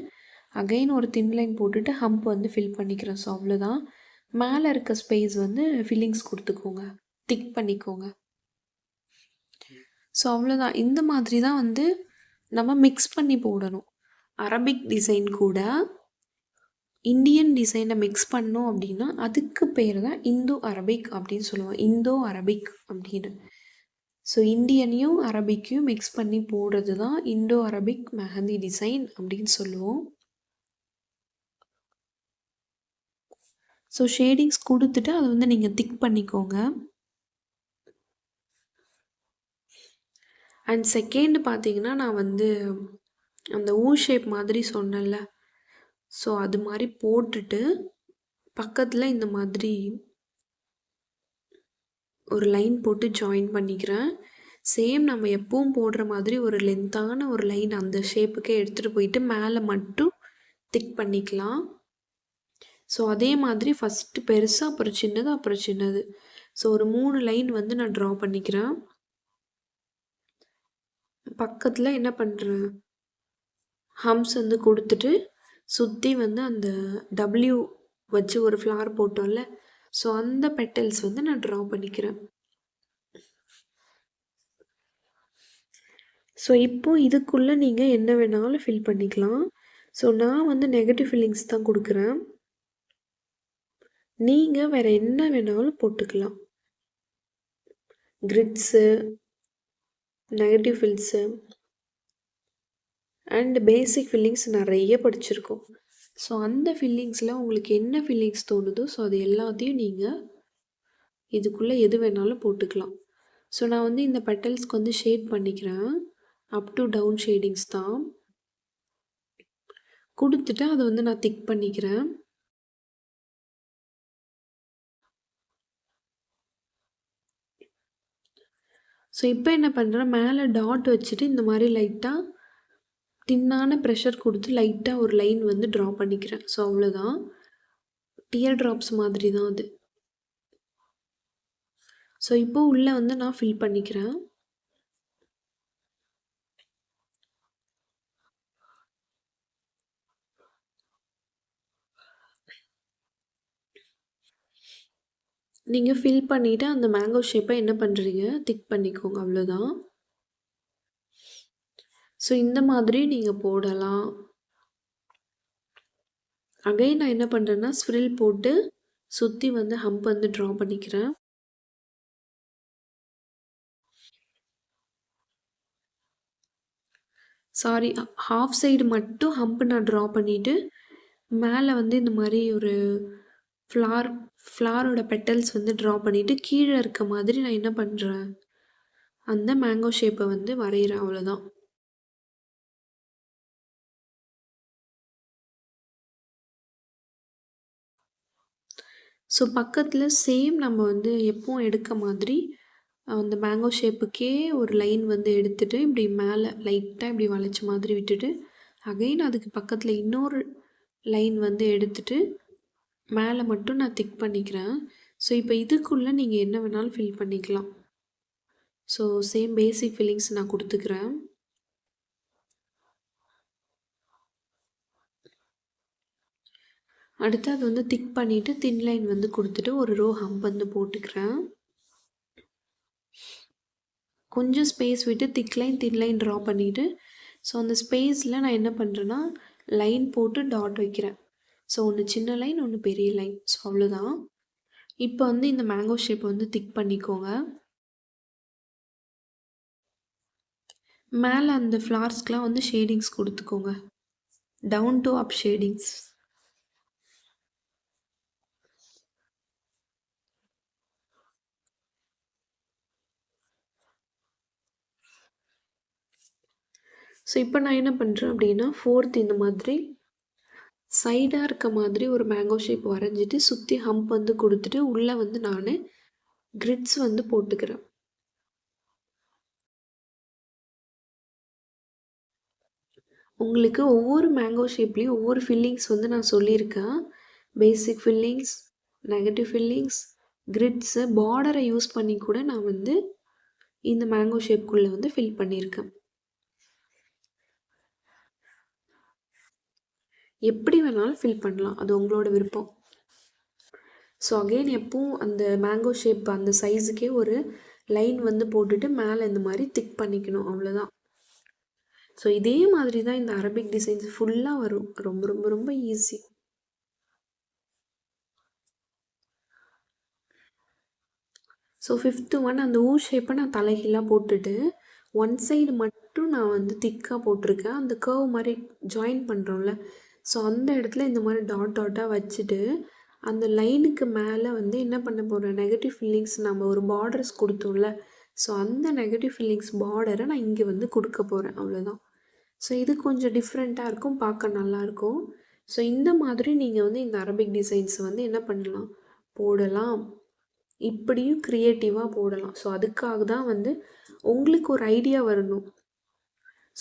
அகைன் ஒரு தின் லைன் போட்டுட்டு ஹம்ப் வந்து ஃபில் பண்ணிக்கிறேன். ஸோ அவ்வளோதான். மேலே இருக்க ஸ்பேஸ் வந்து ஃபில்லிங்ஸ் கொடுத்துக்கோங்க, திக் பண்ணிக்கோங்க. ஸோ அவ்வளோதான். இந்த மாதிரி தான் வந்து நம்ம மிக்ஸ் பண்ணி போடணும். அரபிக் டிசைன் கூட இந்தியன் டிசைனை மிக்ஸ் பண்ணோம் அப்படின்னா அதுக்கு பேர் தான் இந்தோ அரபிக் அப்படின்னு சொல்லுவோம். இந்தோ அரபிக் அப்படின்னு. ஸோ இந்தியனையும் அரபிக்கையும் மிக்ஸ் பண்ணி போடுறது தான் இந்தோ அரபிக் மெஹந்தி டிசைன் அப்படின்னு சொல்லுவோம். ஸோ ஷேடிங்ஸ் கொடுத்துட்டு அதை வந்து நீங்கள் திக் பண்ணிக்கோங்க. அண்ட் செகண்ட் பார்த்தீங்கன்னா நான் வந்து அந்த ஊ ஷேப் மாதிரி சொன்னேன்ல, ஸோ அது மாதிரி போட்டுட்டு பக்கத்தில் இந்த மாதிரி ஒரு லைன் போட்டு ஜாயின் பண்ணிக்கிறேன். சேம் நம்ம எப்பவும் போடுற மாதிரி ஒரு லென்த்தான ஒரு லைன் அந்த ஷேப்புக்கே எடுத்துகிட்டு போயிட்டு மேலே மட்டும் திக் பண்ணிக்கலாம். ஸோ அதே மாதிரி ஃபஸ்ட்டு பெருசாக அப்புறம் சின்னது அப்புறம் சின்னது. ஸோ ஒரு 3 லைன் வந்து நான் ட்ரா பண்ணிக்கிறேன். பக்கத்தில் என்ன பண்ணுறேன், ஹம்ஸ் வந்து கொடுத்துட்டு சுற்றி வந்து அந்த டபிள்யூ வச்சு ஒரு ஃப்ளார் போட்டோம்ல, ஸோ அந்த பெட்டல்ஸ் வந்து நான் ட்ரா பண்ணிக்கிறேன். ஸோ இப்போது இதுக்குள்ளே நீங்கள் என்ன வேணாலும் ஃபில் பண்ணிக்கலாம். ஸோ நான் வந்து நெகட்டிவ் ஃபில்லிங்ஸ் தான் கொடுக்குறேன். நீங்கள் வேறு என்ன வேணாலும் போட்டுக்கலாம். கிரிட்ஸு, negative fills and basic fillings நிறைய படிச்சிருக்கோம். ஸோ அந்த ஃபில்லிங்ஸில் உங்களுக்கு என்ன ஃபில்லிங்ஸ் தோணுதோ ஸோ அது எல்லாத்தையும் நீங்கள் இதுக்குள்ளே எது வேணாலும் போட்டுக்கலாம். ஸோ நான் வந்து இந்த பெட்டல்ஸ்க்கு வந்து ஷேட் பண்ணிக்கிறேன். அப் டு டவுன் ஷேடிங்ஸ் தான் கொடுத்துட்டு அதை வந்து நான் திக் பண்ணிக்கிறேன். ஸோ இப்போ என்ன பண்ணுறேன், மேலே டாட் வச்சுட்டு இந்த மாதிரி லைட்டாக தின்னான ப்ரெஷர் கொடுத்து லைட்டாக ஒரு லைன் வந்து ட்ரா பண்ணிக்கிறேன். ஸோ அவ்வளோதான். டியர் ட்ராப்ஸ் மாதிரி தான் அது. ஸோ இப்போ உள்ளே வந்து நான் ஃபில் பண்ணிக்கிறேன். நீங்கள் ஃபில் பண்ணிவிட்டு அந்த மேங்கோ ஷேப்பை என்ன பண்ணுறீங்க, திக் பண்ணிக்கோங்க, அவ்வளோதான். ஸோ இந்த மாதிரி நீங்கள் போடலாம். அகைன் நான் என்ன பண்ணுறேன்னா ஸ்ப்ரில் போட்டு சுற்றி வந்து ஹம்ப் வந்து ட்ரா பண்ணிக்கிறேன். சாரி, ஹாஃப் சைடு மட்டும் ஹம்ப் நான் ட்ரா பண்ணிவிட்டு மேலே வந்து இந்த மாதிரி ஒரு ஃப்ளாரோட பெட்டல்ஸ் வந்து ட்ரா பண்ணிவிட்டு கீழே இருக்க மாதிரி நான் என்ன பண்ணுறேன், அந்த மேங்கோ ஷேப்பை வந்து வரைகிறேன், அவ்வளோதான். ஸோ பக்கத்தில் சேம் நம்ம வந்து எப்பவும் எடுக்க மாதிரி அந்த மேங்கோ ஷேப்புக்கே ஒரு லைன் வந்து எடுத்துகிட்டு இப்படி மேலே லைட்டாக இப்படி வளைச்ச மாதிரி விட்டுட்டு அகைன் அதுக்கு பக்கத்தில் இன்னொரு லைன் வந்து எடுத்துகிட்டு மேலே மட்டும் நான் திக் பண்ணிக்கிறேன். ஸோ இப்போ இதுக்குள்ளே நீங்கள் என்ன வேணாலும் ஃபில் பண்ணிக்கலாம். ஸோ சேம் பேசிக் ஃபில்லிங்ஸ் நான் கொடுத்துக்கிறேன். அடுத்து அது வந்து திக் பண்ணிவிட்டு தின் லைன் வந்து கொடுத்துட்டு ஒரு ரோ ஹம்ப் வந்து போட்டுக்கிறேன். கொஞ்சம் ஸ்பேஸ் விட்டு thick line thin line draw பண்ணிவிட்டு ஸோ அந்த ஸ்பேஸில் நான் என்ன பண்ணுறேன்னா லைன் போட்டு டாட் வைக்கிறேன். ஸோ ஒன்று சின்ன லைன், ஒன்று பெரிய லைன். ஸோ அவ்வளோதான். இப்போ வந்து இந்த மேங்கோ ஷேப் வந்து திக் பண்ணிக்கோங்க. மேலே அந்த ஃப்ளார்ஸ்க்கெலாம் வந்து ஷேடிங்ஸ் கொடுத்துக்கோங்க, down to up shadings. So இப்போ நான் என்ன பண்ணுறேன் அப்படின்னா ஃபோர்த் இந்த மாதிரி சைடாக இருக்க மாதிரி ஒரு மேங்கோ ஷேப் வரைஞ்சிட்டு சுற்றி ஹம்ப் வந்து கொடுத்துட்டு உள்ளே வந்து நான் கிரிட்ஸ் வந்து போட்டுக்கிறேன். உங்களுக்கு ஒவ்வொரு மேங்கோ ஷேப்லேயும் ஒவ்வொரு ஃபில்லிங்ஸ் வந்து நான் சொல்லியிருக்கேன். பேசிக் ஃபில்லிங்ஸ், நெகட்டிவ் ஃபில்லிங்ஸ், கிரிட்ஸு, பார்டரை யூஸ் பண்ணி கூட நான் வந்து இந்த மேங்கோ ஷேப்குள்ளே வந்து ஃபில் பண்ணியிருக்கேன். எப்படி வேணாலும் ஃபில் பண்ணலாம், அது உங்களோட விருப்பம். ஸோ அகெயின் எப்பவும் அந்த மேங்கோ ஷேப் அந்த சைஸுக்கே ஒரு லைன் வந்து போட்டுட்டு மேலே இந்த மாதிரி திக் பண்ணிக்கணும், அவ்வளோதான். ஸோ இதே மாதிரி தான் இந்த அரபிக் டிசைன்ஸ் ஃபுல்லாக வரும். ரொம்ப ரொம்ப ரொம்ப ஈஸி. ஸோ ஃபிஃப்த்து ஒன் அந்த ஊ ஷேப்பை நான் தலைகீழாக போட்டுட்டு ஒன் சைடு மட்டும் நான் வந்து திக்காக போட்டிருக்கேன். அந்த கர்வ் மாதிரி ஜாயின் பண்ணுறோம்ல, ஸோ அந்த இடத்துல இந்த மாதிரி டாட் டாட்டாக வச்சுட்டு அந்த லைனுக்கு மேலே வந்து என்ன பண்ண போகிறேன், நெகட்டிவ் ஃபில்லிங்ஸ் நம்ம ஒரு பார்டர்ஸ் கொடுத்தோம்ல, ஸோ அந்த நெகட்டிவ் ஃபில்லிங்ஸ் பார்டரை நான் இங்கே வந்து கொடுக்க போகிறேன், அவ்வளோதான். ஸோ இது கொஞ்சம் டிஃப்ரெண்ட்டாக இருக்கும், பார்க்க நல்லாயிருக்கும். ஸோ இந்த மாதிரி நீங்கள் வந்து இந்த அரபிக் டிசைன்ஸ் வந்து என்ன பண்ணலாம், போடலாம். இப்படியும் க்ரியேட்டிவாக போடலாம். ஸோ அதுக்காக தான் வந்து உங்களுக்கு ஒரு ஐடியா வரணும்.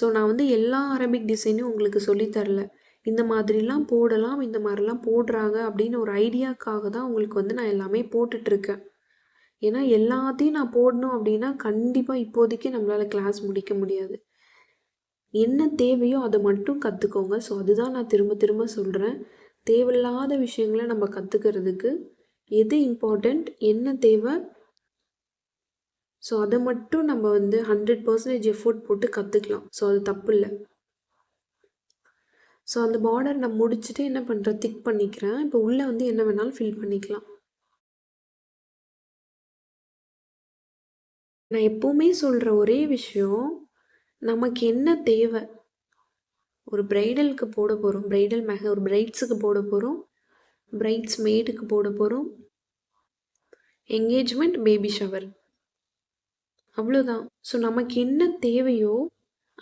ஸோ நான் வந்து எல்லா அரபிக் டிசைனும் உங்களுக்கு சொல்லித்தரல. இந்த மாதிரிலாம் போடலாம், இந்த மாதிரிலாம் போடுறாங்க அப்படின்னு ஒரு ஐடியாக்காக தான் உங்களுக்கு வந்து நான் எல்லாமே போட்டுட்ருக்கேன். ஏன்னா எல்லாத்தையும் நான் போடணும் அப்படின்னா கண்டிப்பாக இப்போதைக்கு நம்மளால் கிளாஸ் முடிக்க முடியாது. என்ன தேவையோ அதை மட்டும் கற்றுக்கோங்க. ஸோ அதுதான் நான் திரும்ப திரும்ப சொல்கிறேன். தேவையில்லாத விஷயங்களை நம்ம கற்றுக்கிறதுக்கு எது இம்பார்ட்டண்ட், என்ன தேவை, ஸோ அதை மட்டும் நம்ம வந்து 100% எஃபோர்ட் போட்டு கற்றுக்கலாம். ஸோ அது தப்பு இல்லை. ஸோ அந்த பார்டர் நான் முடிச்சுட்டு என்ன பண்ணுறேன், திக் பண்ணிக்கிறேன். இப்போ உள்ளே வந்து என்ன வேணாலும் ஃபில் பண்ணிக்கலாம். நான் எப்போவுமே சொல்கிற ஒரே விஷயம், நமக்கு என்ன தேவை, ஒரு பிரைடலுக்கு போட போகிறோம், ஒரு பிரைட்ஸுக்கு போட போகிறோம், பிரைட்ஸ் மேடுக்கு போட போகிறோம், என்கேஜ்மெண்ட், பேபி ஷவர், அவ்வளோதான். ஸோ நமக்கு என்ன தேவையோ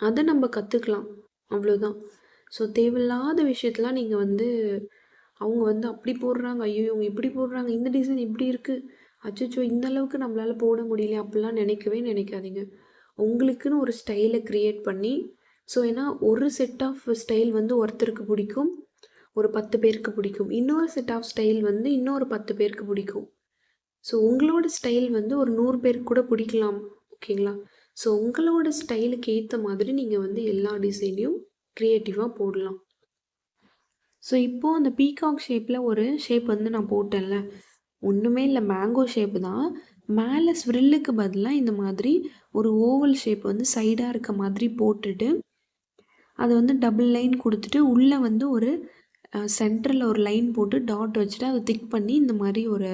அதை நம்ம கற்றுக்கலாம், அவ்வளோதான். ஸோ தேவையில்லாத விஷயத்தெலாம் நீங்கள் வந்து அவங்க வந்து அப்படி போடுறாங்க, ஐயோ இவங்க இப்படி போடுறாங்க, இந்த டிசைன் இப்படி இருக்குது அச்சச்சோ! இந்த அளவுக்கு நம்மளால போட முடியலையே அப்படிலாம் நினைக்கவே நினைக்காதீங்க. உங்களுக்குன்னு ஒரு ஸ்டைல கிரியேட் பண்ணி ஏன்னா ஒரு செட் ஆஃப் ஸ்டைல் வந்து ஒருத்தருக்கு பிடிக்கும். ஒரு 10 பேருக்கு பிடிக்கும். இன்னொரு செட் ஆஃப் ஸ்டைல் வந்து இன்னொரு 10 பேருக்கு பிடிக்கும். உங்களோட ஸ்டைல் வந்து ஒரு 100 பேருக்கு கூட பிடிக்கலாம். ஓகேங்களா? உங்களோட ஸ்டைலுக்கு ஏத்த மாதிரி நீங்க வந்து எல்லா டிசைனையும் கிரியேட்டிவா போடலாம். இப்போ அந்த பீகாக் ஷேப்ல ஒரு ஷேப் வந்து நான் போட்டேன்ல. ஒண்ணுமே இல்ல. மேங்கோ ஷேப் தான். மேல ஸ்விர்லுக்கு பதிலா இந்த மாதிரி ஒரு ஓவல் ஷேப் வந்து சைடா இருக்க மாதிரி போட்டுட்டு, அத வந்து டபுள் லைன் குடுத்துட்டு, உள்ள வந்து ஒரு சென்டர்ல ஒரு லைன் போட்டு டாட் வச்சுட்டு, அத திக் பண்ணி இந்த மாரி ஒரு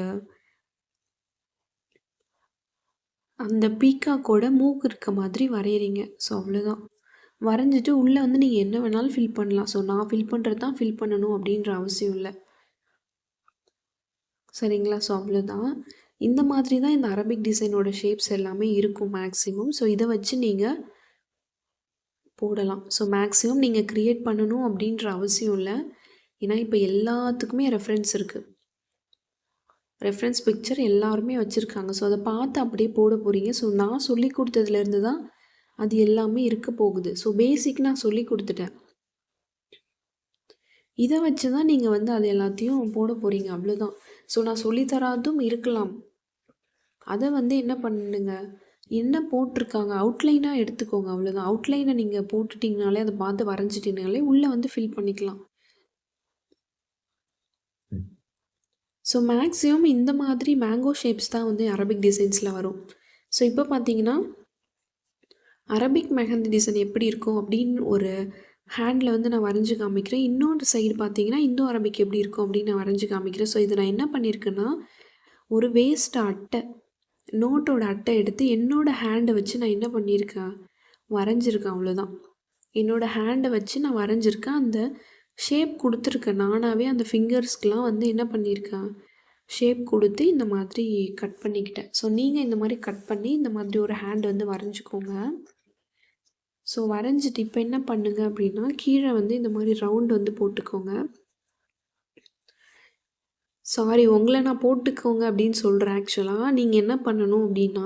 அந்த பீகாக்கோட மூக்கு இருக்க மாதிரி வரையறீங்க. அவ்வளோதான். வரைஞ்சிட்டு உள்ள வந்து நீங்க என்ன வேணாலும் ஃபில் பண்ணலாம். நான் ஃபில் பண்றது தான் ஃபில் பண்ணணும் அப்படின்ற அவசியம் இல்ல. சரிங்களா? அவ்வளோதான். இந்த மாதிரி தான் இந்த அரபிக் டிசைனோட ஷேப்ஸ் எல்லாமே இருக்கும் மேக்ஸிமம். இத வச்சு நீங்க போடலாம். மேக்ஸிமம் நீங்க கிரியேட் பண்ணணும் அப்படின்ற அவசியம் இல்ல. ஏன்னா, இப்ப எல்லாத்துக்குமே ரெஃபரன்ஸ் இருக்கு. ரெஃபரன்ஸ் பிக்சர் எல்லாருமே வச்சிருக்காங்க. அத பார்த்து அப்படியே போட போறீங்க. நான் சொல்லிக் குடுத்ததுலேருந்து தான் அது எல்லாமே இருக்க போகுது. பேசிக் நான் சொல்லிக் குடுத்துட்டேன். இத வச்சு தான் நீங்க வந்து அது எல்லாத்தையும் போட போறீங்க. அவ்வளோதான். நான் சொல்லி தராதும் இருக்கலாம். அத வந்து என்ன பண்ணுங்க, என்ன போட்டிருக்காங்க அவுட்லைனா எடுத்துக்கோங்க. அவ்வளோதான். அவுட்லைன நீங்க போட்டுட்டீங்கனாலே, அத பார்த்து வரைஞ்சிட்டீங்கனாலே, உள்ள வந்து ஃபில் பண்ணிக்கலாம். மேக்ஸிமம் இந்த மாதிரி மேங்கோ ஷேப்ஸ் தான் வந்து அரபிக் டிசைன்ஸ்ல வரும். இப்போ பார்த்தீங்கன்னா, அரபிக் மெஹந்தி டிசைன் எப்படி இருக்கும் அப்படின்னு ஒரு ஹேண்டில் வந்து நான் வரைஞ்சு காமிக்கிறேன். இன்னொரு சைடு பார்த்தீங்கன்னா, இந்தோ அரபிக் எப்படி இருக்கும் அப்படின்னு நான் வரைஞ்சு காமிக்கிறேன். இது நான் என்ன பண்ணியிருக்கேன்னா, ஒரு வேஸ்ட் அட்டை, நோட்டோட அட்டை எடுத்து என்னோட ஹேண்டை வச்சு நான் என்ன பண்ணியிருக்கேன், வரைஞ்சிருக்கேன். அவ்வளோதான். என்னோட ஹேண்டை வச்சு நான் வரைஞ்சிருக்கேன். அந்த ஷேப் கொடுத்துருக்கேன். நானாகவே அந்த ஃபிங்கர்ஸ்க்கெலாம் வந்து என்ன பண்ணியிருக்கேன், ஷேப் கொடுத்து இந்த மாதிரி கட் பண்ணிக்கிட்டேன். நீங்கள் இந்த மாதிரி கட் பண்ணி இந்த மாதிரி ஒரு ஹேண்ட் வந்து வரைஞ்சிக்கோங்க. வரைஞ்சிட்டு இப்போ என்ன பண்ணுங்க அப்படின்னா, கீழே வந்து இந்த மாதிரி ரவுண்ட் வந்து போட்டுக்கோங்க. சாரி, உங்களை நான் போட்டுக்கோங்க அப்படின்னு சொல்கிறேன். ஆக்சுவலாக நீங்கள் என்ன பண்ணணும் அப்படின்னா,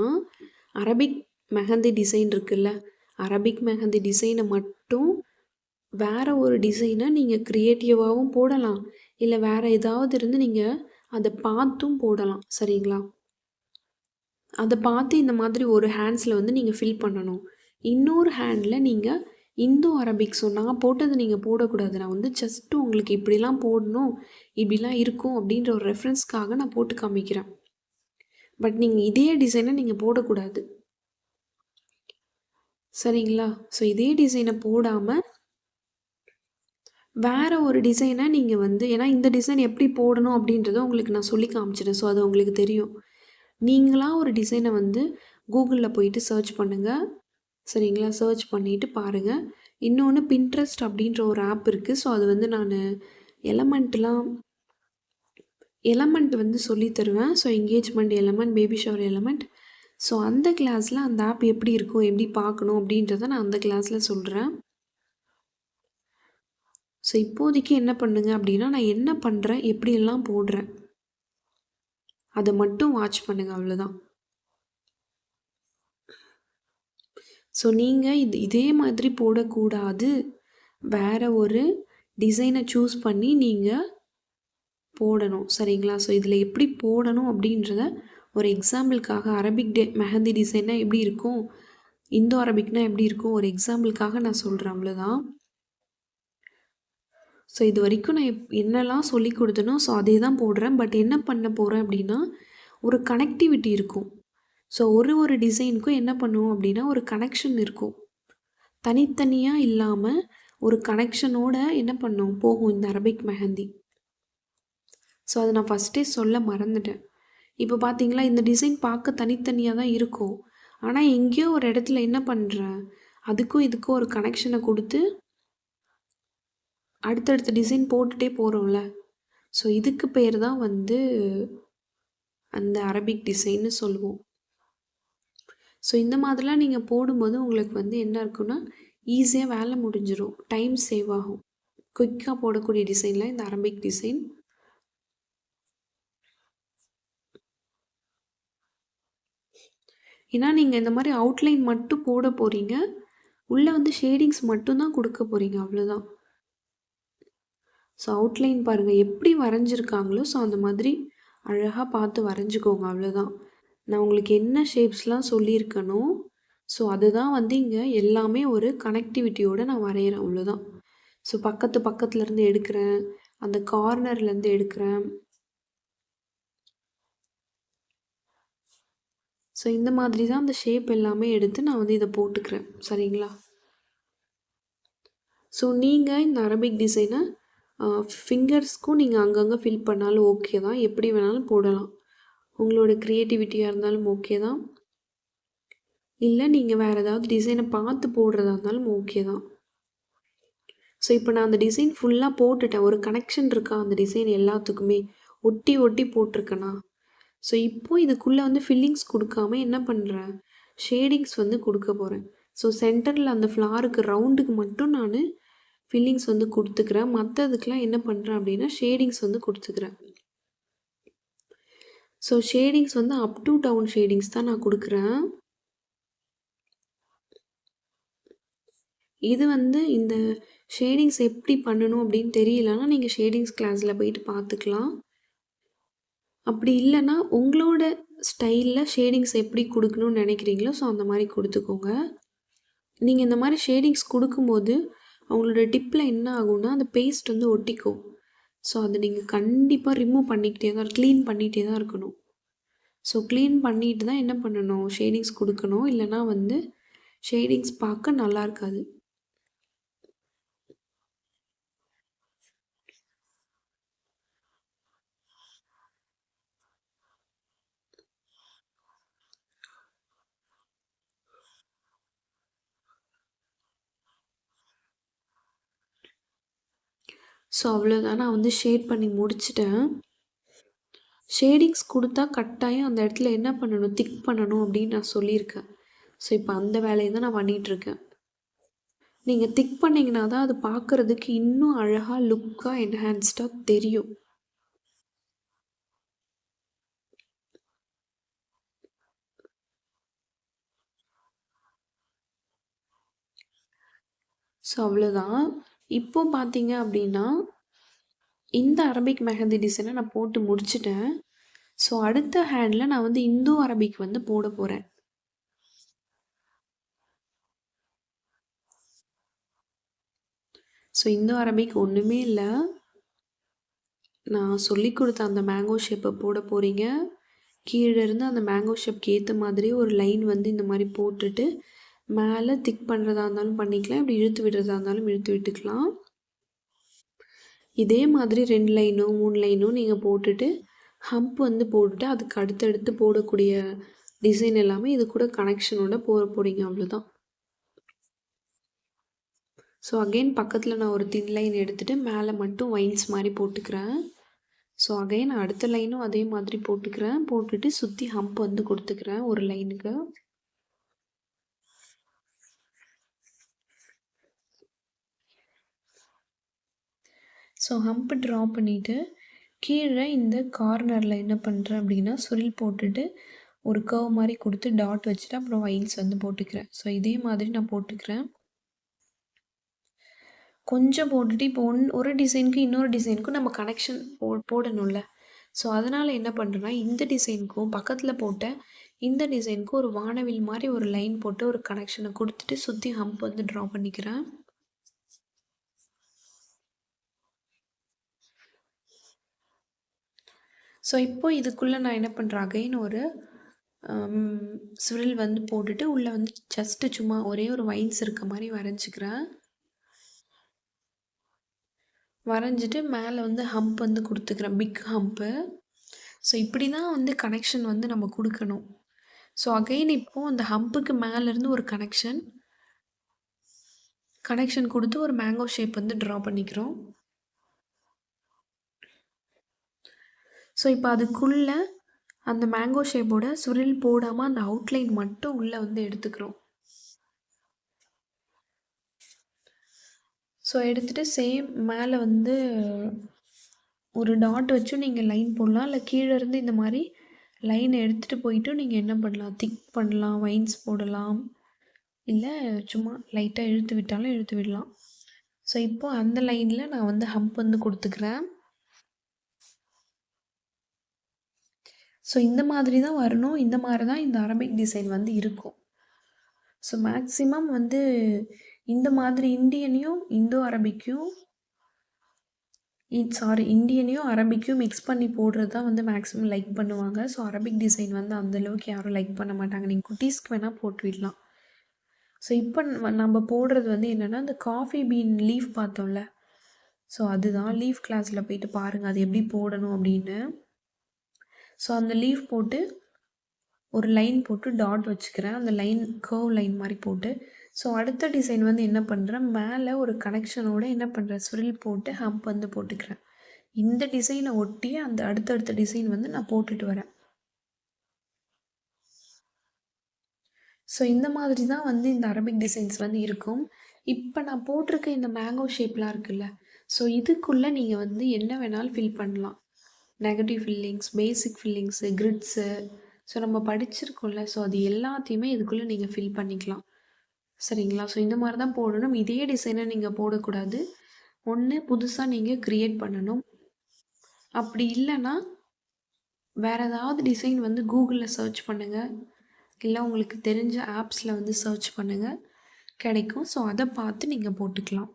அரபிக் மெஹந்தி டிசைன் இருக்குல்ல, அரபிக் மெஹந்தி டிசைனை மட்டும் வேறு ஒரு டிசைனை நீங்கள் க்ரியேட்டிவாகவும் போடலாம். இல்லை வேறு ஏதாவது இருந்து நீங்கள் அதை பார்த்தும் போடலாம். சரிங்களா? அதை பார்த்து இந்த மாதிரி ஒரு ஹேண்ட்ஸில் வந்து நீங்கள் ஃபில் பண்ணணும். இன்னொரு ஹேண்டில் நீங்கள் இந்தோ அரபிக் நான் போட்டது நீங்கள் போடக்கூடாது. நான் வந்து ஜஸ்ட்டு உங்களுக்கு இப்படிலாம் போடணும், இப்படிலாம் இருக்கும் அப்படின்ற ஒரு ரெஃபரன்ஸ்க்காக நான் போட்டு காமிக்கிறேன். பட் நீங்கள் இதே டிசைனை நீங்கள் போடக்கூடாது. சரிங்களா? இதே டிசைனை போடாமல் வேறு ஒரு டிசைனை நீங்கள் வந்து, ஏன்னா இந்த டிசைன் எப்படி போடணும் அப்படின்றத உங்களுக்கு நான் சொல்லி காமிச்சிட்டேன். அது உங்களுக்கு தெரியும். நீங்களாக ஒரு டிசைனை வந்து கூகுளில் போயிட்டு சர்ச் பண்ணுங்கள். சரிங்களா? சர்ச் பண்ணிவிட்டு பாருங்கள். இன்னொன்று பின்ட்ரெஸ்ட் அப்படின்ற ஒரு ஆப் இருக்குது. அது வந்து நான் எலமெண்ட் வந்து சொல்லி தருவேன். Engagement element, baby shower element. அந்த கிளாஸில் அந்த ஆப் எப்படி இருக்கும், எப்படி பார்க்கணும் அப்படின்றத நான் அந்த கிளாஸில் சொல்கிறேன். இப்போதைக்கு என்ன பண்ணுங்க அப்படின்னா, நான் என்ன பண்ணுறேன், எப்படியெல்லாம் போடுறேன், அதை மட்டும் வாட்ச் பண்ணுங்கள். அவ்வளோதான். நீங்கள் இதே மாதிரி போடக்கூடாது. வேறு ஒரு டிசைனை சூஸ் பண்ணி நீங்கள் போடணும். சரிங்களா? இதில் எப்படி போடணும் அப்படின்றத ஒரு எக்ஸாம்பிளுக்காக, அரபிக் மெஹந்தி டிசைன்னா எப்படி இருக்கும், இந்தோ அரபிக்னா எப்படி இருக்கும், ஒரு எக்ஸாம்பிளுக்காக நான் சொல்கிறேன். அவ்வளோதான். இது வரைக்கும் நான் என்னெல்லாம் சொல்லி கொடுத்தனோ அதே தான் போடுறேன். பட் என்ன பண்ண போகிறேன் அப்படின்னா, ஒரு கனெக்டிவிட்டி இருக்கும். ஒரு டிசைனுக்கும் என்ன பண்ணுவோம் அப்படின்னா, ஒரு கனெக்ஷன் இருக்கும். தனித்தனியாக இல்லாமல் ஒரு கனெக்ஷனோட என்ன பண்ணும் போகும் இந்த அரபிக் மெஹந்தி. அதை நான் ஃபஸ்ட்டே சொல்ல மறந்துட்டேன். இப்போ பார்த்தீங்களா, இந்த டிசைன் பார்க்க தனித்தனியாக தான் இருக்கும். ஆனால் எங்கேயோ ஒரு இடத்துல என்ன பண்ணுறேன், அதுக்கும் இதுக்கும் ஒரு கனெக்ஷனை கொடுத்து அடுத்தடுத்த டிசைன் போட்டுகிட்டே போகிறோம்ல. இதுக்கு பேர் தான் வந்து அந்த அரபிக் டிசைன்னு சொல்லுவோம். இந்த மாதிரிலாம் நீங்கள் போடும்போது உங்களுக்கு வந்து என்ன இருக்குன்னா, ஈஸியாக வேலை முடிஞ்சிடும், டைம் சேவ் ஆகும். குயிக்காக போடக்கூடிய டிசைனில் இந்த அரபிக் டிசைன். ஏன்னா நீங்கள் இந்த மாதிரி அவுட்லைன் மட்டும் போட போகிறீங்க, உள்ளே வந்து ஷேடிங்ஸ் மட்டும் தான் கொடுக்க போகிறீங்க, அவ்வளோதான். ஸோ அவுட்லைன் பாருங்கள் எப்படி வரைஞ்சிருக்காங்களோ, ஸோ அந்த மாதிரி அழகாக பார்த்து வரைஞ்சிக்கோங்க, அவ்வளோதான். நான் உங்களுக்கு என்ன ஷேப்ஸ்லாம் சொல்லியிருக்கனோ, ஸோ அதுதான் வந்து இங்கே எல்லாமே ஒரு கனெக்டிவிட்டியோடு நான் வரைகிறேன், அவ்வளோதான். ஸோ பக்கத்துலேருந்து எடுக்கிறேன், அந்த கார்னர்லேருந்து எடுக்கிறேன். ஸோ இந்த மாதிரி தான் அந்த ஷேப் எல்லாமே எடுத்து நான் வந்து இதை போட்டுக்கிறேன், சரிங்களா? ஸோ நீங்கள் இந்த அரபிக் டிசைனை ஃபிங்கர்ஸ்க்கும் நீங்கள் அங்கங்கே ஃபில் பண்ணாலும் ஓகே தான், எப்படி வேணாலும் போடலாம். உங்களோட க்ரியேட்டிவிட்டியாக இருந்தாலும் ஓகே தான், இல்லை நீங்கள் வேறு ஏதாவது டிசைனை பார்த்து போடுறதா இருந்தாலும் ஓகே தான். ஸோ இப்போ நான் அந்த டிசைன் ஃபுல்லாக போட்டுட்டேன், ஒரு கனெக்ஷன் இருக்கா அந்த டிசைன் எல்லாத்துக்குமே, ஒட்டி ஒட்டி போட்டிருக்கேனா? ஸோ இப்போது இதுக்குள்ளே வந்து ஃபில்லிங்ஸ் கொடுக்காம என்ன பண்ணுறேன், ஷேடிங்ஸ் வந்து கொடுக்க போகிறேன். ஸோ சென்டரில் அந்த ஃப்ளாருக்கு ரவுண்டுக்கு மட்டும் நான் ஃபில்லிங்ஸ் வந்து கொடுத்துக்கிறேன், மற்றதுக்கெலாம் என்ன பண்ணுறேன் அப்படின்னா ஷேடிங்ஸ் வந்து கொடுத்துக்கிறேன். ஸோ ஷேடிங்ஸ் வந்து அப் டு டவுன் ஷேடிங்ஸ் தான் நான் கொடுக்குறேன். இது வந்து இந்த ஷேடிங்ஸ் எப்படி பண்ணணும் அப்படின்னு தெரியலன்னா நீங்கள் ஷேடிங்ஸ் கிளாஸில் போயிட்டு பார்த்துக்கலாம். அப்படி இல்லைன்னா உங்களோட ஸ்டைலில் ஷேடிங்ஸ் எப்படி கொடுக்கணும்னு நினைக்கிறீங்களோ ஸோ அந்த மாதிரி கொடுத்துக்கோங்க. நீங்கள் இந்த மாதிரி ஷேடிங்ஸ் கொடுக்கும்போது அவங்களோட டிப்பில் என்ன ஆகும்னா அந்த பேஸ்ட் வந்து ஒட்டிக்கும். ஸோ அதை நீங்கள் கண்டிப்பாக ரிமூவ் பண்ணிக்கிட்டே தான், க்ளீன் பண்ணிகிட்டே தான் இருக்கணும். ஸோ க்ளீன் பண்ணிட்டு தான் என்ன பண்ணணும், ஷேடிங்ஸ் கொடுக்கணும், இல்லைனா வந்து ஷேடிங்ஸ் பார்க்க நல்லா இருக்காது. ஸோ அவ்வளோதான், நான் வந்து ஷேட் பண்ணி முடிச்சிட்டேன். ஷேடிங்ஸ் கொடுத்தா கட்டாயம் அந்த இடத்துல என்ன பண்ணணும், திக் பண்ணணும் அப்படின்னு நான் சொல்லியிருக்கேன். ஸோ இப்போ அந்த வேலையை தான் நான் பண்ணிகிட்ருக்கேன். நீங்கள் திக் பண்ணிங்கன்னா தான் அது பார்க்குறதுக்கு இன்னும் அழகாக லுக்காக என்ஹான்ஸ்டாக தெரியும். ஸோ அவ்வளோதான். இப்போ பார்த்தீங்க அப்படின்னா இந்த அரபிக் மெஹந்தி டிசைனை நான் போட்டு முடிச்சிட்டேன். ஸோ அடுத்த ஹேண்டில் நான் வந்து இந்தோ அரபிக் வந்து போட போகிறேன். ஸோ இந்தோ அரபிக் ஒன்றுமே இல்லை, நான் சொல்லி கொடுத்த அந்த மேங்கோ ஷேப்பை போட போகிறீங்க. கீழே இருந்து அந்த மேங்கோ ஷேப்க்கு ஏற்ற மாதிரி ஒரு லைன் வந்து இந்த மாதிரி போட்டுட்டு மேலே திக் பண்ணுறதா இருந்தாலும் பண்ணிக்கலாம், இப்படி இழுத்து விடுறதா இருந்தாலும் இழுத்து விட்டுக்கலாம். இதே மாதிரி 2 லைனோ 3 லைனோ நீங்கள் போட்டுட்டு ஹம்ப் வந்து போட்டுட்டு அதுக்கு அடுத்தடுத்து போடக்கூடிய டிசைன் எல்லாமே இது கூட கனெக்ஷனோட போட போகிறீங்க, அவ்வளோதான். ஸோ அகெயின் பக்கத்தில் நான் ஒரு தின் லைன் எடுத்துகிட்டு மேலே மட்டும் வைன்ஸ் மாதிரி போட்டுக்கிறேன். ஸோ அகைன் அடுத்த லைனும் அதே மாதிரி போட்டுக்கிறேன், போட்டுட்டு சுற்றி ஹம்ப் வந்து கொடுத்துக்கிறேன் ஒரு லைனுக்கு. ஸோ ஹம்ப் ட்ரா பண்ணிவிட்டு கீழே இந்த கார்னரில் என்ன பண்ணுறேன் அப்படின்னா சுரில் போட்டுட்டு ஒரு கர்வ் மாதிரி கொடுத்து டாட் வச்சுட்டு அப்புறம் வைன்ஸ் வந்து போட்டுக்கிறேன். ஸோ இதே மாதிரி நான் போட்டுக்கிறேன். கொஞ்சம் போட்டுட்டு இப்போ ஒரு டிசைனுக்கு இன்னொரு டிசைனுக்கும் நம்ம கனெக்ஷன் போடணும்ல. ஸோ அதனால் என்ன பண்ணுறேன்னா இந்த டிசைனுக்கும் பக்கத்தில் போட்ட இந்த டிசைனுக்கும் ஒரு வானவில் மாதிரி ஒரு லைன் போட்டு ஒரு கனெக்ஷனை கொடுத்துட்டு சுற்றி ஹம்ப் வந்து ட்ரா பண்ணிக்கிறேன். ஸோ இப்போ இதுக்குள்ளே நான் என்ன பண்ணுறேன், அகைன் ஒரு ஸ்விரில் வந்து போட்டுட்டு உள்ளே வந்து ஜஸ்ட்டு சும்மா ஒரே ஒரு வைன்ஸ் இருக்க மாதிரி வரைஞ்சிக்கிறேன். வரைஞ்சிட்டு மேலே வந்து ஹம்ப் வந்து கொடுத்துக்கிறேன், பிக் ஹம்ப்பு. ஸோ இப்படி தான் வந்து கனெக்ஷன் வந்து நம்ம கொடுக்கணும். ஸோ அகைன் இப்போது அந்த ஹம்புக்கு மேலேருந்து ஒரு கனெக்ஷன் கொடுத்து ஒரு மேங்கோ ஷேப் வந்து ட்ரா பண்ணிக்கிறோம். ஸோ இப்போ அதுக்குள்ளே அந்த மேங்கோ ஷேப்போட சுரில் போடாமல் அந்த அவுட்லைன் மட்டும் உள்ளே வந்து எடுத்துக்கிறோம். ஸோ எடுத்துகிட்டு சேம் மேலே வந்து ஒரு டாட் வச்சும் நீங்கள் லைன் போடலாம், இல்லை கீழே இருந்து இந்த மாதிரி லைனை எடுத்துகிட்டு போயிட்டு நீங்கள் என்ன பண்ணலாம், திக் பண்ணலாம், வைன்ஸ் போடலாம், இல்லை சும்மா லைட்டாக இழுத்து விட்டாலும் இழுத்து விடலாம். ஸோ இப்போ அந்த லைனில் நான் வந்து ஹம்ப் வந்து கொடுத்துக்கிறேன். ஸோ இந்த மாதிரி தான் வரணும். இந்த மாதிரி தான் இந்த அரபிக் டிசைன் வந்து இருக்கும். ஸோ மேக்ஸிமம் வந்து இந்த மாதிரி இந்தியனையும் இந்தோ அரபிக்கும் இந்தியனையும் அரபிக்கும் மிக்ஸ் பண்ணி போடுறது தான் வந்து மேக்ஸிமம் லைக் பண்ணுவாங்க. ஸோ அரபிக் டிசைன் வந்து அந்தளவுக்கு யாரும் லைக் பண்ண மாட்டாங்க. நீங்கள் குட்டீஸ்க்கு வேணால் போட்டு விடலாம். ஸோ இப்போ நம்ம போடுறது வந்து என்னென்னா, இந்த காஃபி பீன் லீஃப் பார்த்தோம்ல, ஸோ அதுதான் லீஃப் கிளாஸில் போயிட்டு பாருங்கள் அது எப்படி போடணும் அப்படின்னு. ஸோ அந்த லீஃப் போட்டு ஒரு லைன் போட்டு டாட் வச்சுக்கிறேன். அந்த லைன் கர்வ் லைன் மாதிரி போட்டு, ஸோ அடுத்த டிசைன் வந்து என்ன பண்ணுறேன், மேலே ஒரு கனெக்ஷனோட என்ன பண்ணுறேன், ஸ்விரில் போட்டு ஹம்ப் வந்து போட்டுக்கிறேன். இந்த டிசைனை ஒட்டி அந்த அடுத்தடுத்த டிசைன் வந்து நான் போட்டுட்டு வரேன். ஸோ இந்த மாதிரி தான் வந்து இந்த அரபிக் டிசைன்ஸ் வந்து இருக்கும். இப்போ நான் போட்டிருக்க இந்த மேங்கோ ஷேப்லாம் இருக்குல்ல, ஸோ இதுக்குள்ளே நீங்கள் வந்து என்ன வேணாலும் ஃபில் பண்ணலாம். நெகட்டிவ் ஃபில்லிங்ஸ், பேசிக் ஃபில்லிங்ஸு, கிரிட்ஸு, ஸோ நம்ம படிச்சிருக்கோம்ல, ஸோ அது எல்லாத்தையுமே இதுக்குள்ளே நீங்கள் ஃபில் பண்ணிக்கலாம். சரிங்களா? ஸோ இந்த மாதிரி தான் போடணும். இதே டிசைனை நீங்கள் போடக்கூடாது. ஒன்று புதுசாக நீங்கள் க்ரியேட் பண்ணணும். அப்படி இல்லைன்னா வேறு ஏதாவது டிசைன் வந்து கூகுளில் சர்ச் பண்ணுங்கள், இல்லை உங்களுக்கு தெரிஞ்ச ஆப்ஸில் வந்து சர்ச் பண்ணுங்கள், கிடைக்கும். ஸோ அதை பார்த்து நீங்கள் போட்டுக்கலாம்.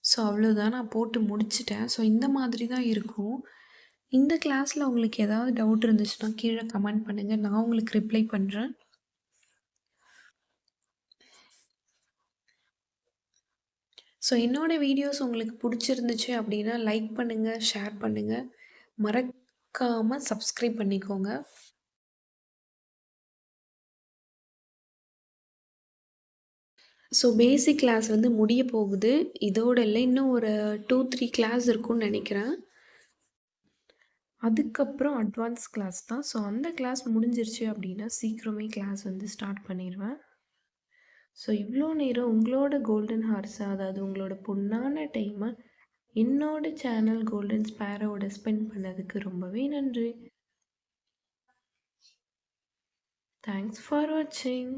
ஸோ அவ்வளோதான், நான் போட்டு முடிச்சிட்டேன். ஸோ இந்த மாதிரி தான் இருக்கும். இந்த கிளாஸில் உங்களுக்கு ஏதாவது டவுட் இருந்துச்சுன்னா கீழே கமெண்ட் பண்ணுங்கள், நான் உங்களுக்கு ரிப்ளை பண்ணுறேன். ஸோ என்னோடய வீடியோஸ் உங்களுக்கு பிடிச்சிருந்துச்சு அப்படின்னா லைக் பண்ணுங்கள், ஷேர் பண்ணுங்கள், மறக்காமல் சப்ஸ்கிரைப் பண்ணிக்கோங்க. ஸோ பேசிக் கிளாஸ் வந்து முடிய போகுது. இதோட இல்லை, இன்னும் ஒரு 2-3 கிளாஸ் இருக்கும்னு நினைக்கிறேன். அதுக்கப்புறம் அட்வான்ஸ் கிளாஸ் தான். ஸோ அந்த கிளாஸ் முடிஞ்சிருச்சு அப்படின்னா சீக்கிரமே கிளாஸ் வந்து ஸ்டார்ட் பண்ணிடுவேன். ஸோ இவ்வளோ நேரம் உங்களோட கோல்டன் ஹார்ஸை, அதாவது உங்களோட பொண்ணான டைமை என்னோட சேனல் கோல்டன் ஸ்பேரோட ஸ்பெண்ட் பண்ணதுக்கு ரொம்பவே நன்றி. தேங்க்ஸ் ஃபார் வாட்சிங்.